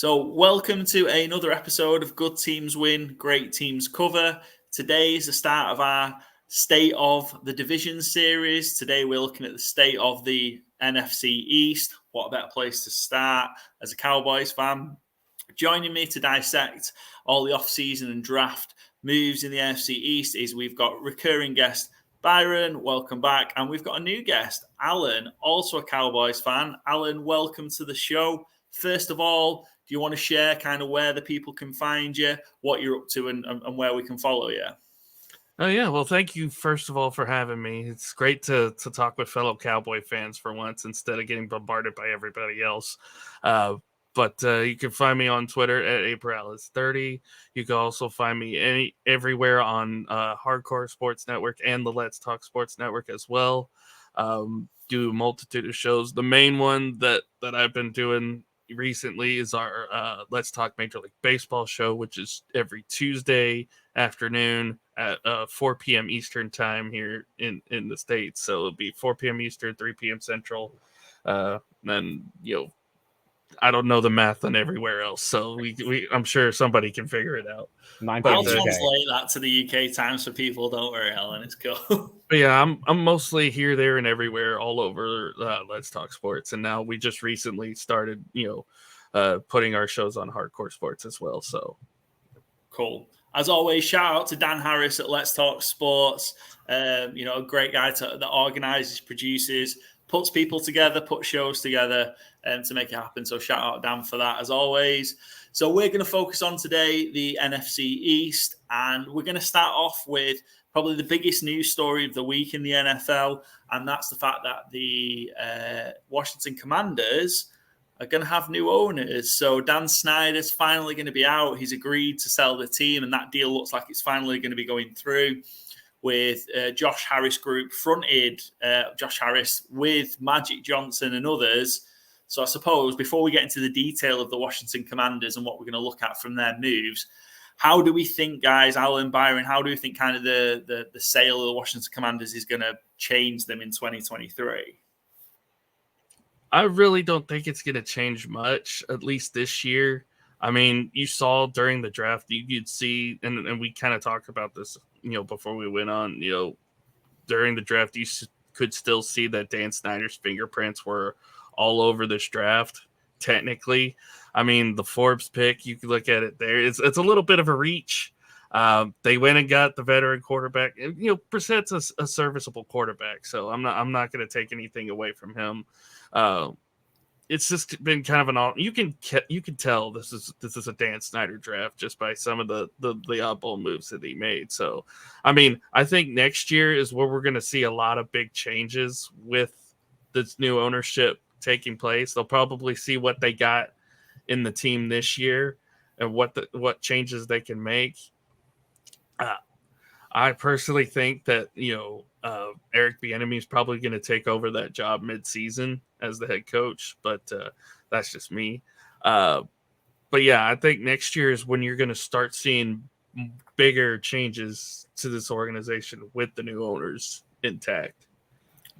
So, welcome to another episode of Good Teams Win, Great Teams Cover. Today is the start of our State of the Division series. Today, we're looking at the state of the NFC East. What a better place to start as a Cowboys fan. Joining me to dissect all the off-season and draft moves in the NFC East is we've got recurring guest Byron. Welcome back. And we've got a new guest, Alan, also a Cowboys fan. Alan, welcome to the show. First of all, do you want to share kind of where the people can find you, what you're up to, and where we can follow you? Oh, yeah. Well, thank you, first of all, for having me. It's great to talk with fellow Cowboy fans for once instead of getting bombarded by everybody else. But you can find me on Twitter at April30. You can also find me everywhere on Hardcore Sports Network and the Let's Talk Sports Network as well. Do a multitude of shows. The main one that I've been doing recently is our Let's Talk Major League Baseball show, which is every Tuesday afternoon at 4 p.m. Eastern time here in the States. So it'll be 4 p.m. Eastern, 3 p.m. Central. Then, I don't know the math on everywhere else. So I'm sure somebody can figure it out. I'll translate that to the UK times for people. Don't worry, Alan. It's cool. But yeah, I'm mostly here, there, and everywhere, all over Let's Talk Sports. And now we just recently started, putting our shows on Hardcore Sports as well. So cool. As always, shout out to Dan Harris at Let's Talk Sports. A great guy that organizes, produces, puts people together, puts shows together to make it happen. So shout out Dan for that, as always. So we're going to focus on today the NFC East, and we're going to start off with probably the biggest news story of the week in the NFL, and that's the fact that the Washington Commanders are going to have new owners. So Dan Snyder's finally going to be out. He's agreed to sell the team, and that deal looks like it's finally going to be going through with Josh Harris Group, fronted Josh Harris with Magic Johnson and others. So I suppose before we get into the detail of the Washington Commanders and what we're going to look at from their moves, how do we think, guys, Alan, Byron, how do we think kind of the sale of the Washington Commanders is going to change them in 2023? I really don't think it's going to change much, at least this year. I mean, you saw during the draft, you'd see, and we kind of talked about this, before we went on, during the draft, you could still see that Dan Snyder's fingerprints were all over this draft, technically. I mean, the Forbes pick, you can look at it there. It's a little bit of a reach. They went and got the veteran quarterback. Brissett's a serviceable quarterback, so I'm not going to take anything away from him. It's just been kind of an all. You can tell this is a Dan Snyder draft just by some of the oddball moves that he made. So, I mean, I think next year is where we're going to see a lot of big changes with this new ownership taking place. They'll probably see what they got in the team this year and what changes they can make. I personally think that Eric Bieniemy is probably going to take over that job mid-season as the head coach, but that's just me. But yeah, I think next year is when you're going to start seeing bigger changes to this organization with the new owners intact.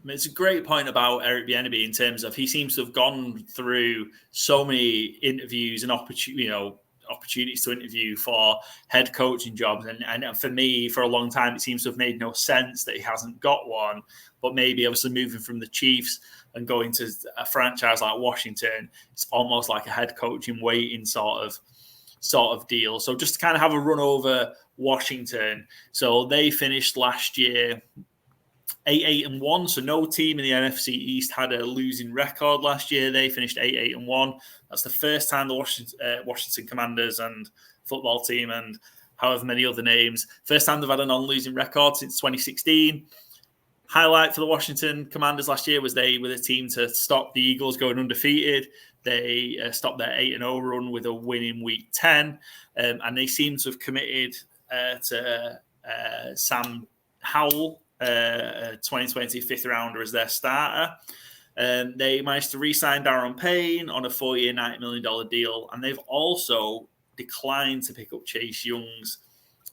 I mean, it's a great point about Eric Bieniemy in terms of he seems to have gone through so many interviews and opportunities to interview for head coaching jobs. And for me, for a long time, it seems to have made no sense that he hasn't got one. But maybe obviously moving from the Chiefs and going to a franchise like Washington, it's almost like a head coaching waiting sort of deal. So just to kind of have a run over Washington. So they finished last year 8-1. So no team in the NFC East had a losing record last year. They finished 8-1. That's the first time the Washington Commanders and football team and however many other names, first time they've had a non-losing record since 2016. Highlight for the Washington Commanders last year was they were the team to stop the Eagles going undefeated. They stopped their 8-0 run with a win in Week 10. And they seem to have committed to Sam Howell, 2020 fifth rounder, as their starter. They managed to re-sign Darren Payne on a 4-year, $90 million deal. And they've also declined to pick up Chase Young's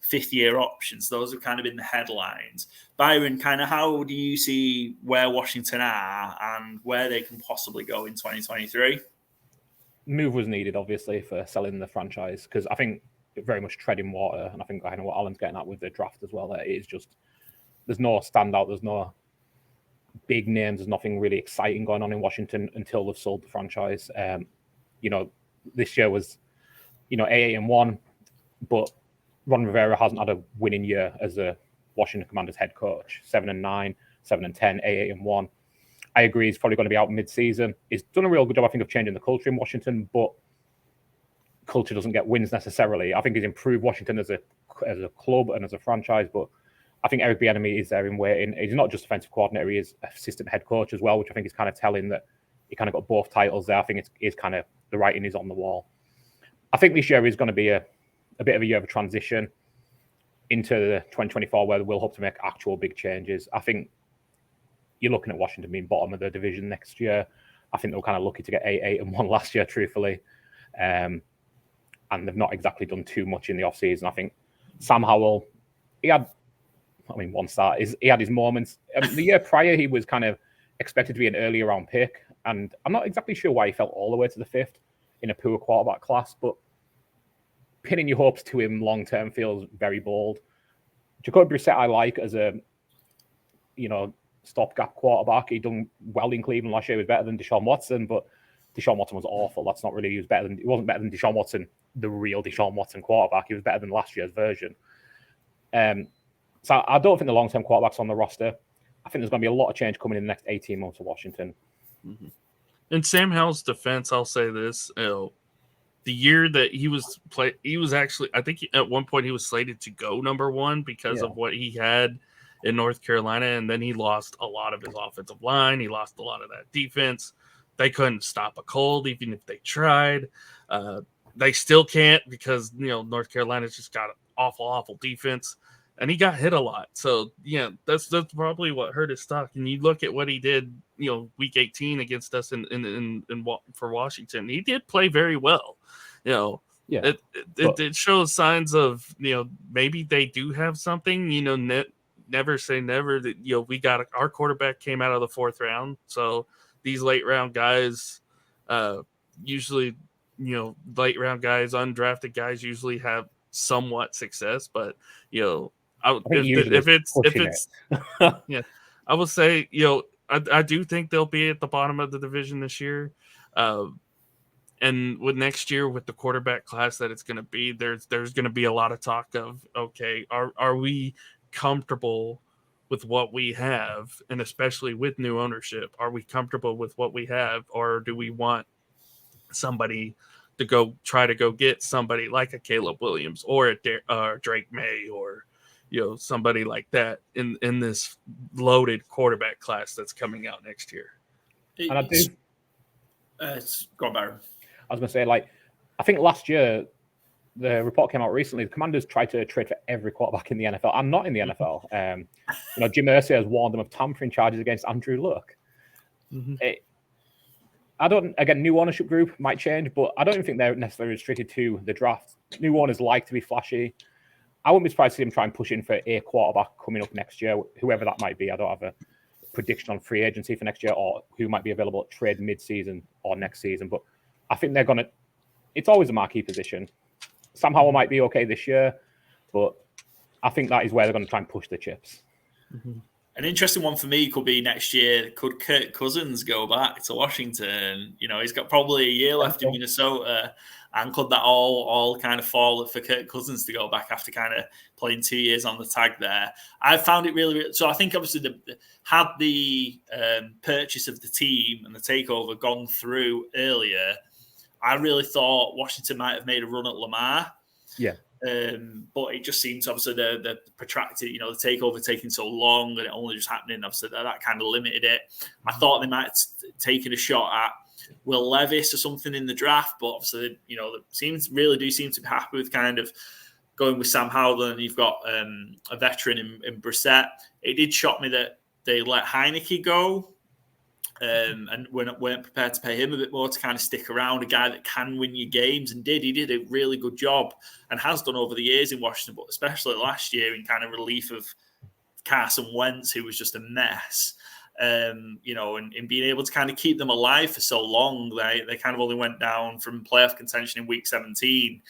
fifth-year options. Those have kind of been the headlines. Byron, kind of how do you see where Washington are and where they can possibly go in 2023? move was needed, obviously, for selling the franchise, because I think it very much treading water, and I think I know what Alan's getting at with the draft as well. That it is just there's no standout, there's no big names, there's nothing really exciting going on in Washington until they've sold the franchise. This year was 8-1, but Ron Rivera hasn't had a winning year as a Washington Commanders head coach. 7-9, 7-10, 8-1. I agree he's probably going to be out mid-season. He's done a real good job, I think, of changing the culture in Washington, but culture doesn't get wins necessarily. I think he's improved Washington as a club and as a franchise, but I think Eric Bieniemy is there in waiting. He's not just offensive coordinator, he is assistant head coach as well, which I think is kind of telling that he kind of got both titles there. I think it's kind of the writing is on the wall. I think this year is going to be a bit of a year of a transition into the 2024 where we'll hope to make actual big changes. I think you're looking at Washington being bottom of the division next year. I think they were kind of lucky to get 8-1 last year, truthfully. And they've not exactly done too much in the offseason. I think Sam Howell, he had his moments. The year prior, he was kind of expected to be an earlier round pick. And I'm not exactly sure why he fell all the way to the 5th in a poor quarterback class, but pinning your hopes to him long-term feels very bold. Jacoby Brissett I like as a, stopgap quarterback. He done well in Cleveland last year. He was better than Deshaun Watson, but Deshaun Watson was awful. That's not really, he wasn't better than Deshaun Watson, the real Deshaun Watson quarterback. He was better than last year's version. So I don't think the long-term quarterback's on the roster. I think there's going to be a lot of change coming in the next 18 months of Washington. Mm-hmm. In Sam Howell's defense, I'll say this: the year that he was actually, I think at one point he was slated to go number 1 because of what he had in North Carolina, and then he lost a lot of his offensive line. He lost a lot of that defense. They couldn't stop a cold, even if they tried. They still can't because North Carolina's just got an awful defense. And he got hit a lot. So, that's probably what hurt his stock. And you look at what he did, week 18 against us for Washington. He did play very well. It shows signs of, maybe they do have something, never say never. That we got our quarterback came out of the 4th round. So these late round guys, usually, late round guys, undrafted guys usually have somewhat success, but, if it's yeah, I would say I do think they'll be at the bottom of the division this year, and with next year with the quarterback class that it's going to be, there's going to be a lot of talk of are we comfortable with what we have, and especially with new ownership, are we comfortable with what we have, or do we want somebody to try to go get somebody like a Caleb Williams or a Drake May or somebody like that in this loaded quarterback class that's coming out next year. And I do. Go on, Byron. I was going to say, I think last year, the report came out recently, the Commanders tried to trade for every quarterback in the NFL and not in the NFL. Jim Irsay has warned them of tampering charges against Andrew Luck. Mm-hmm. New ownership group might change, but I don't even think they're necessarily restricted to the draft. New owners like to be flashy. I wouldn't be surprised to see him try and push in for a quarterback coming up next year, whoever that might be. I don't have a prediction on free agency for next year or who might be available at trade mid-season or next season, but I think they're going to... It's always a marquee position. Sam Howell might be okay this year, but I think that is where they're going to try and push the chips. Mm-hmm. An interesting one for me could be next year. Could Kirk Cousins go back to Washington? He's got probably a year left in Minnesota, and could that all kind of fall for Kirk Cousins to go back after kind of playing 2 years on the tag there? I found it really. So I think obviously had the purchase of the team and the takeover gone through earlier, I really thought Washington might have made a run at Lamar. Yeah. But it just seems obviously the protracted, the takeover taking so long and it only just happening. Obviously that kind of limited it. I thought they might have taken a shot at Will Levis or something in the draft, but obviously really do seem to be happy with kind of going with Sam Howell, and you've got a veteran in Brissett. It did shock me that they let Heineke go. And weren't prepared to pay him a bit more to kind of stick around, a guy that can win you games, and did. He did a really good job and has done over the years in Washington, but especially last year in kind of relief of Carson Wentz, who was just a mess. and being able to kind of keep them alive for so long. They kind of only went down from playoff contention in week 17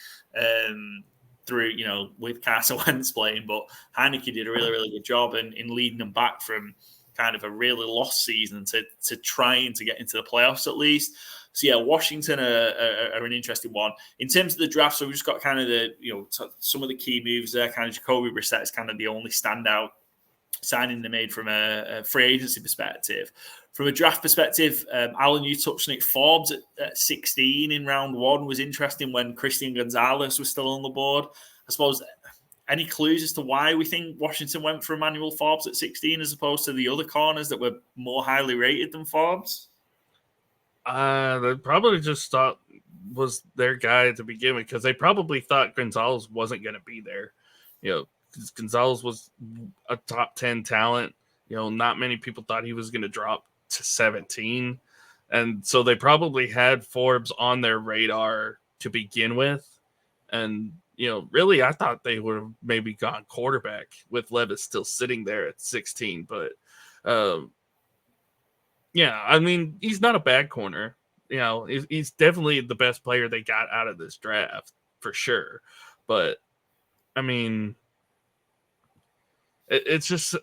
through, with Carson Wentz playing, but Heineke did a really, really good job in leading them back from kind of a really lost season to trying to get into the playoffs at least. So yeah, Washington are an interesting one in terms of the draft. So we've just got kind of some of the key moves there. Kind of Jacoby Brissett is kind of the only standout signing they made from a free agency perspective. From a draft perspective, Alan, you touched on it. Forbes at 16 in round 1 was interesting when Christian Gonzalez was still on the board. I suppose, any clues as to why we think Washington went for Emmanuel Forbes at 16 as opposed to the other corners that were more highly rated than Forbes? They probably just thought was their guy to begin with, because they probably thought Gonzalez wasn't going to be there. Because Gonzalez was a top 10 talent. Not many people thought he was going to drop to 17. And so they probably had Forbes on their radar to begin with. And, really, I thought they would have maybe gone quarterback with Levis still sitting there at 16. But, yeah, I mean, he's not a bad corner. He's definitely the best player they got out of this draft for sure. But, I mean, it's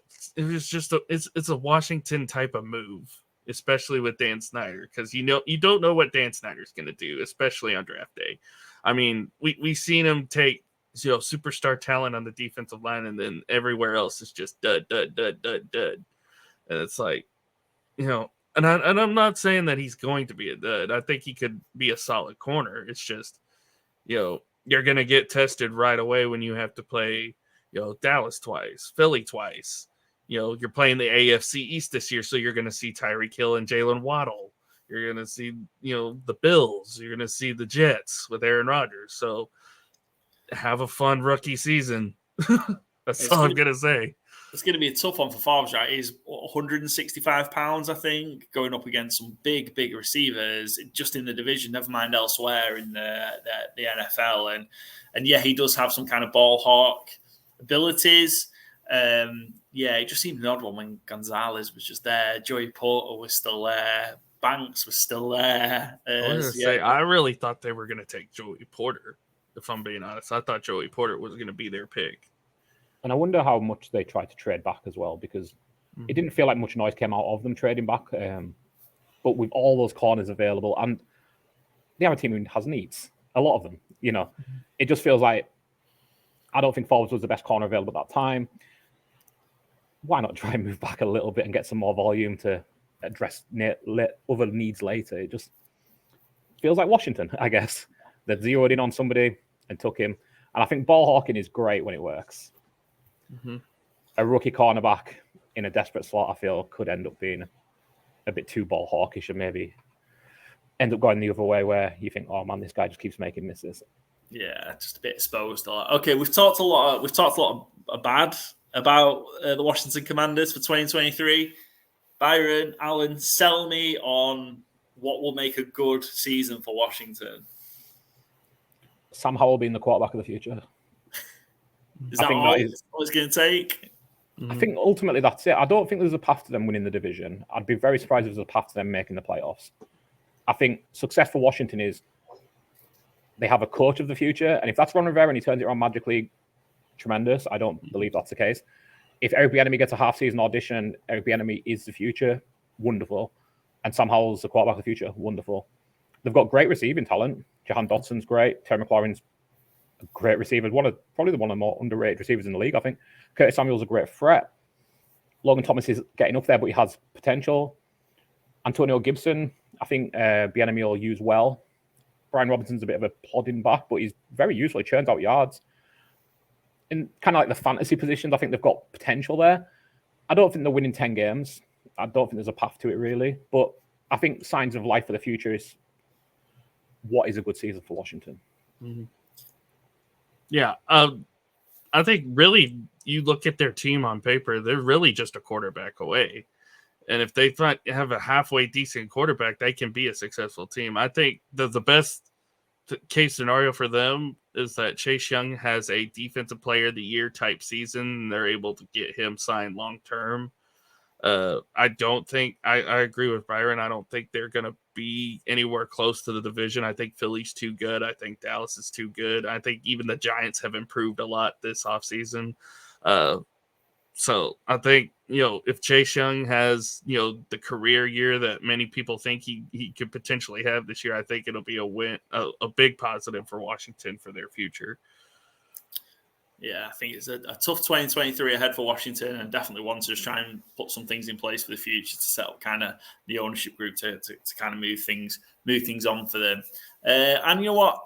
a Washington type of move, especially with Dan Snyder, because you don't know what Dan Snyder's going to do, especially on draft day. I mean, we've seen him take superstar talent on the defensive line, and then everywhere else is just dud. And it's like, and I'm not saying that he's going to be a dud. I think he could be a solid corner. It's just, you're going to get tested right away when you have to play Dallas twice, Philly twice. You're playing the AFC East this year, so you're going to see Tyreek Hill and Jalen Waddle. You're going to see, the Bills. You're going to see the Jets with Aaron Rodgers. So have a fun rookie season. That's all I'm going to say. It's going to be a tough one for Forbes, right? He's 165 pounds, I think, going up against some big receivers just in the division, never mind elsewhere in the NFL. And yeah, he does have some kind of ball hawk abilities. It just seemed an odd one when Gonzalez was just there. Joey Porter was still there. Banks was still there. I really thought they were going to take Joey Porter, if I'm being honest. I thought Joey Porter was going to be their pick. And I wonder how much they tried to trade back as well, because it didn't feel like much noise came out of them trading back. But with all those corners available, and they have a team who has needs, a lot of them, it just feels like, I don't think Forbes was the best corner available at that time. Why not try and move back a little bit and get some more volume to address other needs later? It just feels like Washington, I guess. They zeroed in on somebody and took him. And I think ball hawking is great when it works. Mm-hmm. A rookie cornerback in a desperate slot, I feel, could end up being a bit too ball hawkish and maybe end up going the other way where you think, oh man, this guy just keeps making misses. Yeah, just a bit exposed. Okay, we've talked a lot of bad about the Washington Commanders for 2023. Byron, Alan, sell me on what will make a good season for Washington. Sam Howell being the quarterback of the future. Is that all it's going to take? I think ultimately that's it. I don't think there's a path to them winning the division. I'd be very surprised if there's a path to them making the playoffs. I think success for Washington is they have a coach of the future. And if that's Ron Rivera and he turns it around magically, tremendous. I don't believe that's the case. If Eric Bieniemy gets a half-season audition, Eric Bieniemy is the future, wonderful. And Sam Howell's the quarterback of the future, wonderful. They've got great receiving talent. Jahan Dotson's great. Terry McLaurin's a great receiver. Probably one of the more underrated receivers in the league, I think. Curtis Samuel's a great threat. Logan Thomas is getting up there, but he has potential. Antonio Gibson, I think Bieniemy will use well. Brian Robinson's a bit of a plodding back, but he's very useful. He churns out yards. In kind of like the fantasy positions, I think they've got potential there. I don't think they're winning 10 games. I don't think there's a path to it, really. But I think signs of life for the future is what is a good season for Washington. Mm-hmm. Yeah. I think really you look at their team on paper, they're really just a quarterback away. And if they have a halfway decent quarterback, they can be a successful team. I think the best case scenario for them is that Chase Young has a defensive player of the year type season, and they're able to get him signed long term. I don't think I agree with Byron. I don't think they're going to be anywhere close to the division. I think Philly's too good. I think Dallas is too good. I think even the Giants have improved a lot this offseason. So I think, if Chase Young has, the career year that many people think he could potentially have this year, I think it'll be a big positive for Washington for their future. Yeah, I think it's a tough 2023 ahead for Washington, and definitely one to just try and put some things in place for the future to set up kind of the ownership group to kind of move things on for them. And you know what?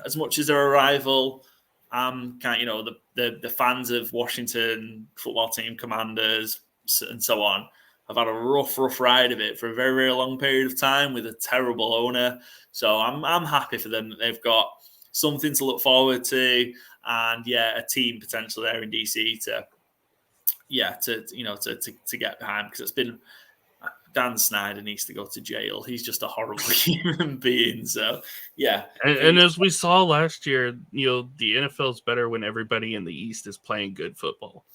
As much as their arrival, the fans of Washington football team, Commanders, and so on, have had a rough ride of it for a very, very long period of time with a terrible owner. So I'm happy for them that they've got something to look forward to, and a team potential there in DC to get behind, because it's been Dan Snyder needs to go to jail. He's just a horrible human being. So and as we saw last year, the NFL is better when everybody in the East is playing good football.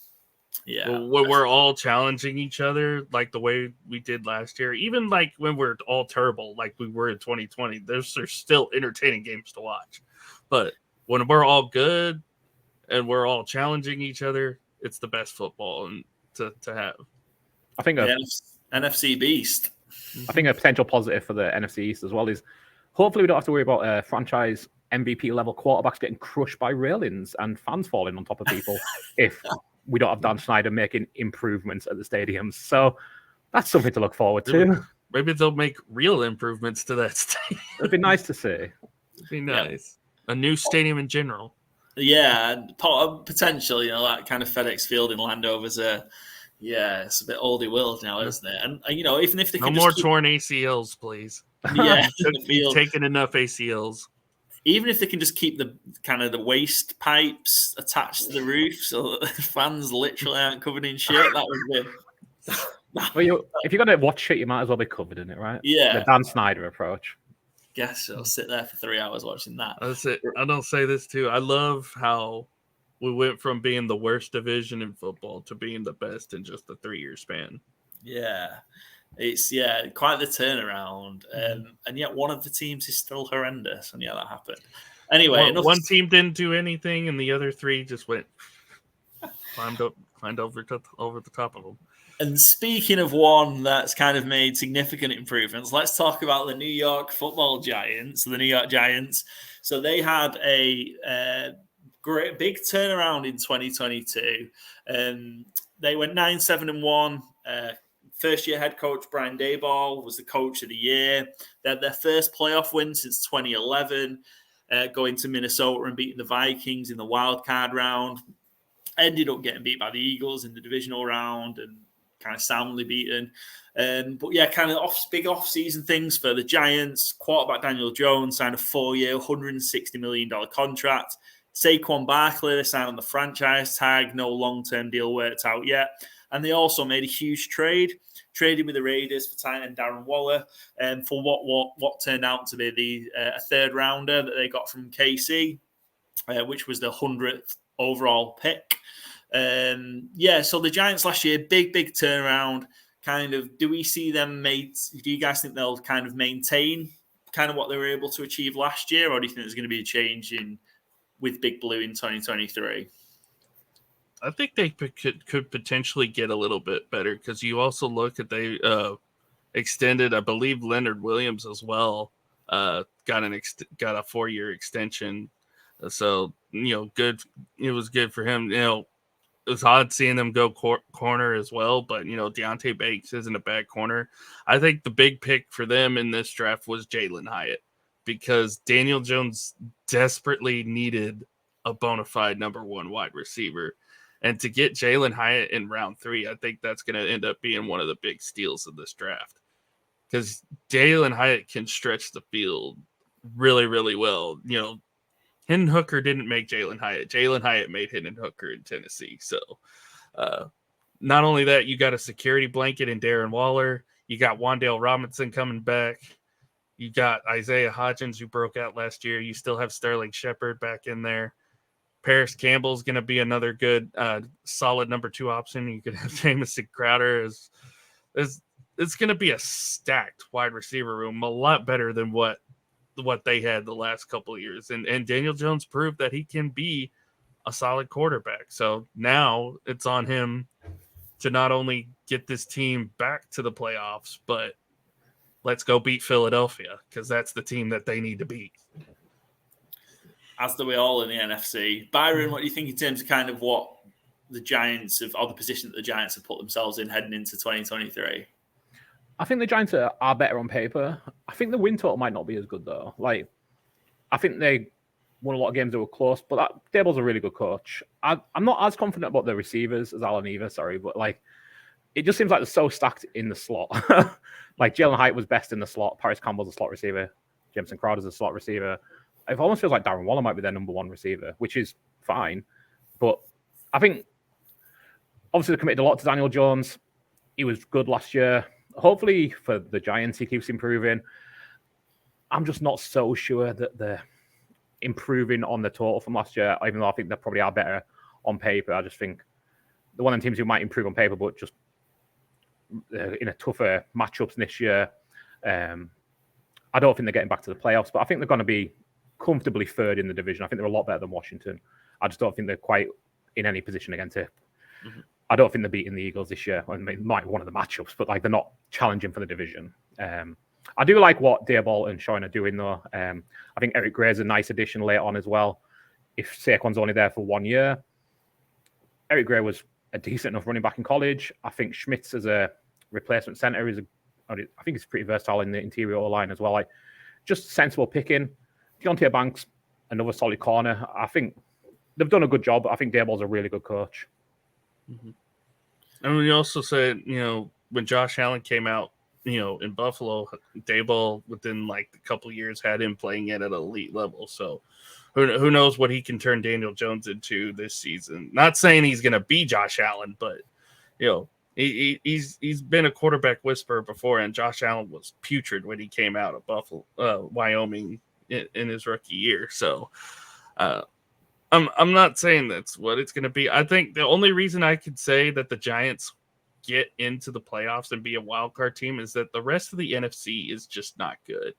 Yeah, when we're all challenging each other like the way we did last year, even like when we're all terrible like we were in 2020, there's still entertaining games to watch. But when we're all good and we're all challenging each other, it's the best football and to have. I think NFC Beast. I think a potential positive for the NFC East as well is hopefully we don't have to worry about franchise MVP level quarterbacks getting crushed by railings and fans falling on top of people if we don't have Dan Snyder making improvements at the stadiums. So that's something to look forward to. Maybe they'll make real improvements to that stadium. It'd be nice to see. It'd be nice. A new stadium in general. Yeah, potentially, that kind of FedEx Field in Landover's it's a bit oldie world now, isn't it? And even if they can no more torn ACLs, please. Yeah, you've taken enough ACLs. Even if they can just keep the kind of the waste pipes attached to the roof so that the fans literally aren't covered in shit, that would be. Well, if you're going to watch shit, you might as well be covered in it, right? Yeah. The Dan Snyder approach. Guess I'll sit there for 3 hours watching that. That's it. I don't say this too. I love how we went from being the worst division in football to being the best in just a 3-year span. Yeah. It's quite the turnaround, and yet one of the teams is still horrendous, and that happened. Anyway, one team didn't do anything, and the other 3 just went climbed over the top of them. And speaking of one that's kind of made significant improvements, let's talk about the New York Football Giants. The New York Giants. So they had a great big turnaround in 2022. They went 9-7-1. First-year head coach Brian Daboll was the coach of the year. They had their first playoff win since 2011, going to Minnesota and beating the Vikings in the wild card round. Ended up getting beat by the Eagles in the divisional round and kind of soundly beaten. But kind of big off-season things for the Giants. Quarterback Daniel Jones signed a 4-year, $160 million contract. Saquon Barkley, they signed on the franchise tag. No long-term deal worked out yet. And they also made a huge traded with the Raiders for tight end Darren Waller, for what turned out to be a third rounder that they got from KC, which was the 100th overall pick. So the Giants last year, big turnaround. Kind of, do we see them do you guys think they'll kind of maintain kind of what they were able to achieve last year, or do you think there's going to be a change with Big Blue in 2023? I think they could potentially get a little bit better, because you also look at they extended, I believe, Leonard Williams as well. Got a 4-year extension, so good. It was good for him. It was odd seeing them go corner as well, but Deontay Banks isn't a bad corner. I think the big pick for them in this draft was Jalen Hyatt, because Daniel Jones desperately needed a bona fide number 1 wide receiver. And to get Jalen Hyatt in round 3, I think that's going to end up being one of the big steals of this draft, because Jalen Hyatt can stretch the field really, really well. Hendon Hooker didn't make Jalen Hyatt. Jalen Hyatt made Hendon Hooker in Tennessee. So not only that, you got a security blanket in Darren Waller. You got Wan'Dale Robinson coming back. You got Isaiah Hodgins, who broke out last year. You still have Sterling Shepard back in there. Paris Campbell's going to be another good, solid number 2 option. You could have Jamison Crowder as it's going to be a stacked wide receiver room, a lot better than what they had the last couple of years. And Daniel Jones proved that he can be a solid quarterback. So now it's on him to not only get this team back to the playoffs, but let's go beat Philadelphia, because that's the team that they need to beat. As do we all in the NFC. Byron, what do you think in terms of kind of what the Giants have, or the position that the Giants have put themselves in heading into 2023? I think the Giants are better on paper. I think the win total might not be as good, though. Like, I think they won a lot of games that were close, but Daboll's a really good coach. I'm not as confident about the receivers as Allen either, but like, it just seems like they're so stacked in the slot. Like, Jalen Hyatt was best in the slot. Paris Campbell's a slot receiver. Jameson Crowder's a slot receiver. It almost feels like Darren Waller might be their number one receiver, which is fine. But I think, obviously, they committed a lot to Daniel Jones. He was good last year. Hopefully, for the Giants, he keeps improving. I'm just not so sure that they're improving on the total from last year, even though I think they probably are better on paper. I just think they're one of the teams who might improve on paper, but just in a tougher matchups this year. I don't think they're getting back to the playoffs, but I think they're going to be comfortably third in the division. I think they're a lot better than Washington. I just don't think they're quite in any position again to. Mm-hmm. I don't think they're beating the Eagles this year. I mean, it might be one of the matchups, but like, they're not challenging for the division. I do like what Daboll and Sean are doing, though. I think Eric Gray's a nice addition late on as well. If Saquon's only there for 1 year, Eric Gray was a decent enough running back in college. I think Schmitz as a replacement center I think he's pretty versatile in the interior O-line as well. Like, just sensible picking. Deontay Banks, another solid corner. I think they've done a good job. I think Daboll's a really good coach. Mm-hmm. And we also said, when Josh Allen came out, in Buffalo, Daboll within like a couple of years had him playing it at an elite level. So who knows what he can turn Daniel Jones into this season? Not saying he's going to be Josh Allen, but he's been a quarterback whisperer before, and Josh Allen was putrid when he came out of Buffalo, Wyoming in his rookie year. So I'm not saying that's what it's going to be. I think the only reason I could say that the Giants get into the playoffs and be a wild card team is that the rest of the NFC is just not good.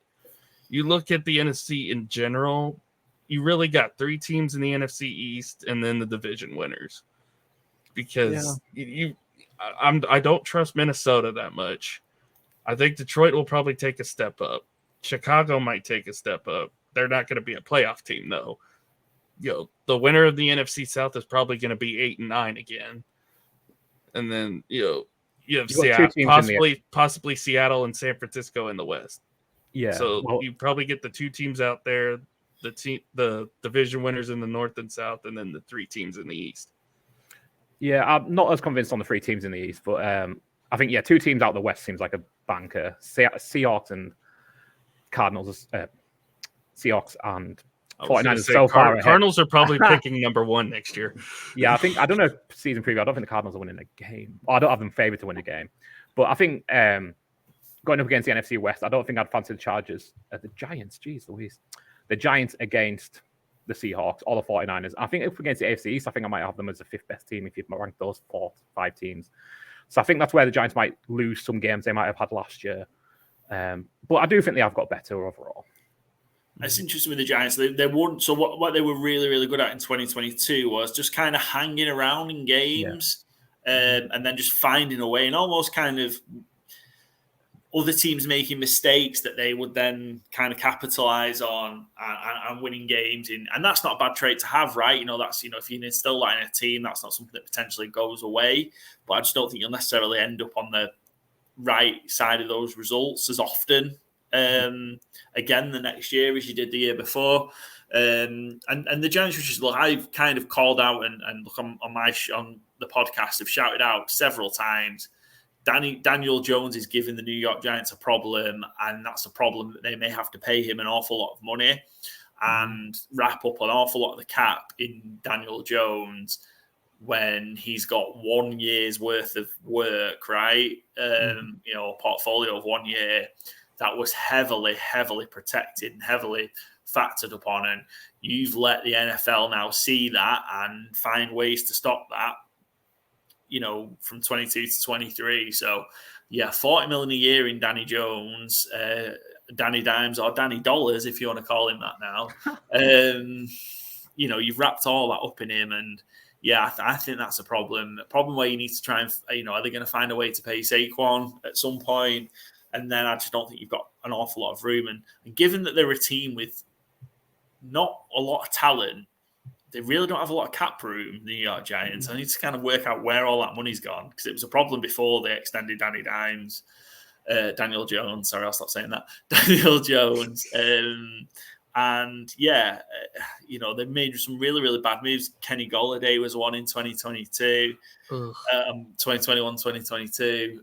You look at the NFC in general, you really got 3 teams in the NFC East and then the division winners. Because I don't trust Minnesota that much. I think Detroit will probably take a step up. Chicago might take a step up. They're not going to be a playoff team, though. The winner of the NFC South is probably going to be 8-9 again. And then, you have Seattle, possibly Seattle and San Francisco in the West. Yeah. So you probably get the 2 teams out there, the division winners in the North and South, and then the 3 teams in the East. Yeah, I'm not as convinced on the 3 teams in the East, but I think 2 teams out the West seems like a banker. Seahawks and Cardinals, Seahawks and 49ers so far ahead. Cardinals are probably picking number 1 next year. Yeah, I don't know season preview. I don't think the Cardinals are winning a game. I don't have them favored to win a game. But I think going up against the NFC West, I don't think I'd fancy the Chargers. The Giants, geez Louise. The Giants against the Seahawks, or the 49ers. I think up against the AFC East, I think I might have them as the 5th best team if you rank those 4, 5 teams. So I think that's where the Giants might lose some games they might have had last year. But I do think they have got better overall. It's interesting with the Giants. They won. So what they were really, really good at in 2022 was just kind of hanging around in games, and then just finding a way, and almost kind of other teams making mistakes that they would then kind of capitalize on and winning games. And that's not a bad trait to have, right? That's if you instill that in a team, that's not something that potentially goes away. But I just don't think you'll necessarily end up on the right side of those results as often. Again the next year as you did the year before, and the Giants, which is I've kind of called out and look on the podcast, have shouted out several times. Daniel Jones is giving the New York Giants a problem, and that's a problem that they may have to pay him an awful lot of money and wrap up an awful lot of the cap in Daniel Jones when he's got 1 year's worth of work, right? A portfolio of 1 year that was heavily, heavily protected and heavily factored upon. And you've let the NFL now see that and find ways to stop that. from 22 to 23. So, yeah, 40 million a year in Danny Jones, Danny Dimes, or Danny Dollars, if you want to call him that now. You've wrapped all that up in him. And, yeah, I think that's a problem. A problem where you need to try and, are they going to find a way to pay Saquon at some point? And then I just don't think you've got an awful lot of room. And given that they're a team with not a lot of talent, they really don't have a lot of cap room, the New York Giants. I need to kind of work out where all that money's gone, because it was a problem before they extended Daniel Jones. Sorry, I'll stop saying that. Daniel Jones. They made some really, really bad moves. Kenny Golladay was one in 2022, 2021, 2022.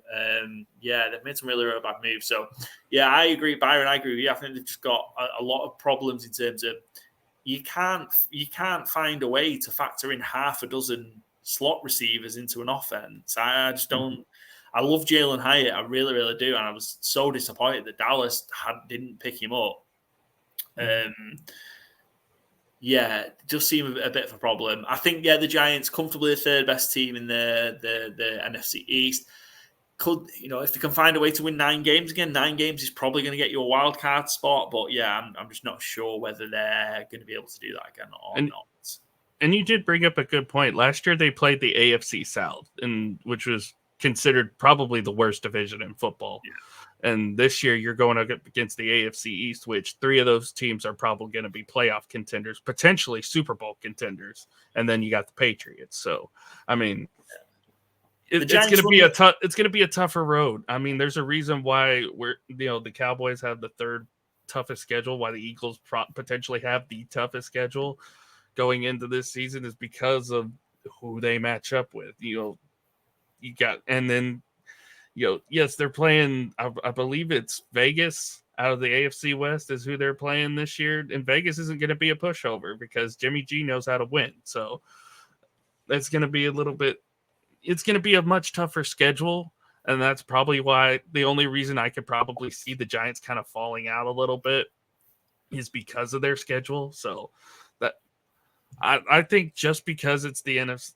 They've made some really, really bad moves. So, yeah, I agree, Byron. I agree with you. I think they've just got a lot of problems in terms of you can't find a way to factor in half a dozen slot receivers into an offense. I just don't. I love Jalen Hyatt. I really, really do. And I was so disappointed that Dallas didn't pick him up. It just seemed a bit of a problem. I think, the Giants comfortably the third best team in the NFC East. Could, if they can find a way to win 9 games again, 9 games is probably going to get you a wild card spot. But yeah, I'm just not sure whether they're going to be able to do that again or not. And you did bring up a good point. Last year they played the AFC South, which was considered probably the worst division in football. Yeah. And this year you're going up against the AFC East, which 3 of those teams are probably going to be playoff contenders, potentially Super Bowl contenders. And then you got the Patriots. So, I mean, it's going to be it's going to be a tougher road. I mean, there's a reason why the Cowboys have the 3rd toughest schedule, why the Eagles potentially have the toughest schedule going into this season is because of who they match up with. Yes, they're playing, I believe it's Vegas out of the AFC West is who they're playing this year. And Vegas isn't going to be a pushover because Jimmy G knows how to win. So that's going to be it's going to be a much tougher schedule. And that's probably why the only reason I could probably see the Giants kind of falling out a little bit is because of their schedule. So that I think just because it's the NFC,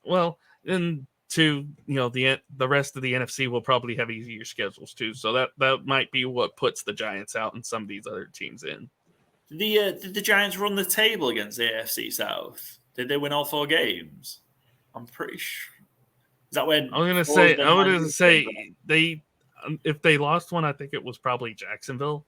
the rest of the NFC will probably have easier schedules too. So that might be what puts the Giants out and some of these other teams in. Did the Giants run the table against the AFC South? Did they win all 4 games? I'm pretty sure. Is that when? I'm gonna say they if they lost one, I think it was probably Jacksonville.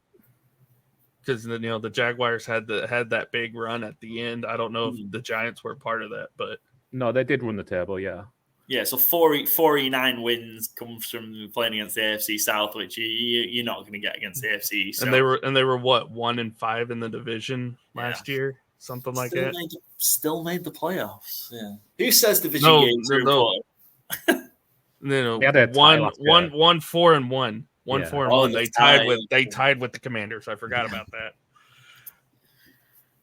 Because the Jaguars had that big run at the end. I don't know if the Giants were part of that, but no, they did run the table, yeah. Yeah, so 49 wins comes from playing against the AFC South, which you're not going to get against the AFC East. So. And they were what 1-5 in the division last year, something like that. Still made the playoffs. Yeah. Who says division games are important? No, 1-4-1. 1-4-1. They tied with the Commanders. I forgot about that.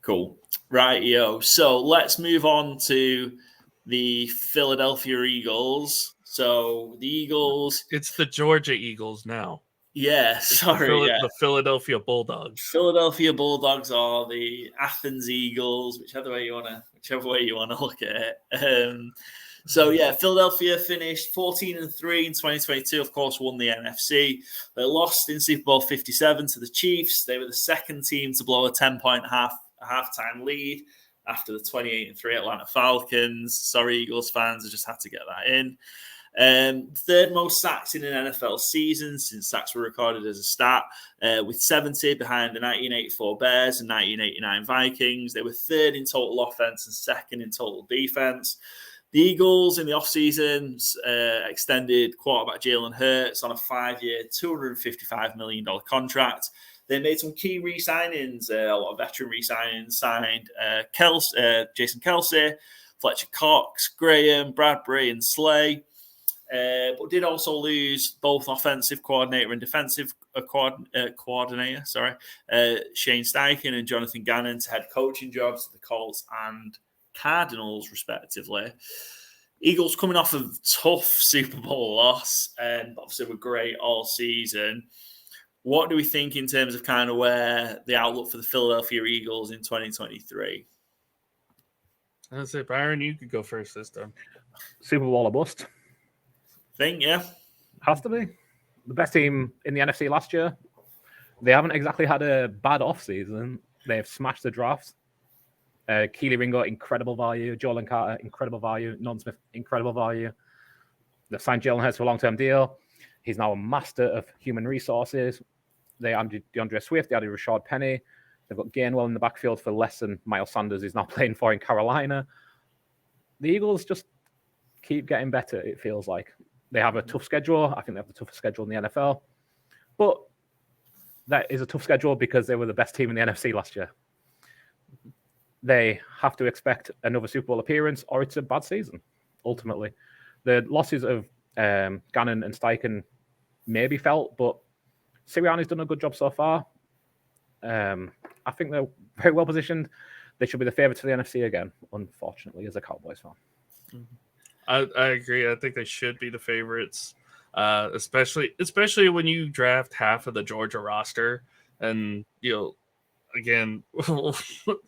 Cool. Right, So let's move on to the Philadelphia Eagles. So the Eagles. It's the Georgia Eagles now. Yeah, The Philadelphia Bulldogs. Philadelphia Bulldogs or the Athens Eagles, whichever way you want to look at it. Philadelphia finished 14-3 in 2022. Of course, won the NFC. They lost in Super Bowl 57 to the Chiefs. They were the 2nd team to blow a 10-point halftime lead after the 28-3 Atlanta Falcons. Sorry, Eagles fans, I just had to get that in. 3rd most sacks in an NFL season since sacks were recorded as a stat, with 70 behind the 1984 Bears and 1989 Vikings. They were 3rd in total offense and 2nd in total defense. The Eagles in the offseason extended quarterback Jalen Hurts on a 5-year, $255 million contract. They made some key re-signings, a lot of veteran re-signings, signed Jason Kelce, Fletcher Cox, Graham, Bradbury, and Slay. But did also lose both offensive coordinator and defensive coordinator, Shane Steichen and Jonathan Gannon to head coaching jobs at the Colts and Cardinals, respectively. Eagles coming off a tough Super Bowl loss, and obviously were great all season. What do we think in terms of kind of where the outlook for the Philadelphia Eagles in 2023? I'd say, Byron, you could go first this time. Super Bowl or bust. think, yeah. Has to be. The best team in the NFC last year. They haven't exactly had a bad offseason. They've smashed the drafts. Keely Ringo, incredible value. Jalen Carter, incredible value. Nolan Smith, incredible value. They've signed Jalen Hurts for a long-term deal. He's now a master of human resources. They added DeAndre Swift. They added Rashad Penny. They've got Gainwell in the backfield for less than Miles Sanders is now playing for in Carolina. The Eagles just keep getting better, it feels like. They have a tough schedule. I think they have the toughest schedule in the NFL. But that is a tough schedule because they were the best team in the NFC last year. They have to expect another Super Bowl appearance or it's a bad season, ultimately. The losses of Gannon and Steichen may be felt, but Sirianni's done a good job so far. I think they're very well positioned. They should be the favourites for the NFC again, unfortunately, as a Cowboys fan. I agree. I think they should be the favorites, especially when you draft half of the Georgia roster, and again,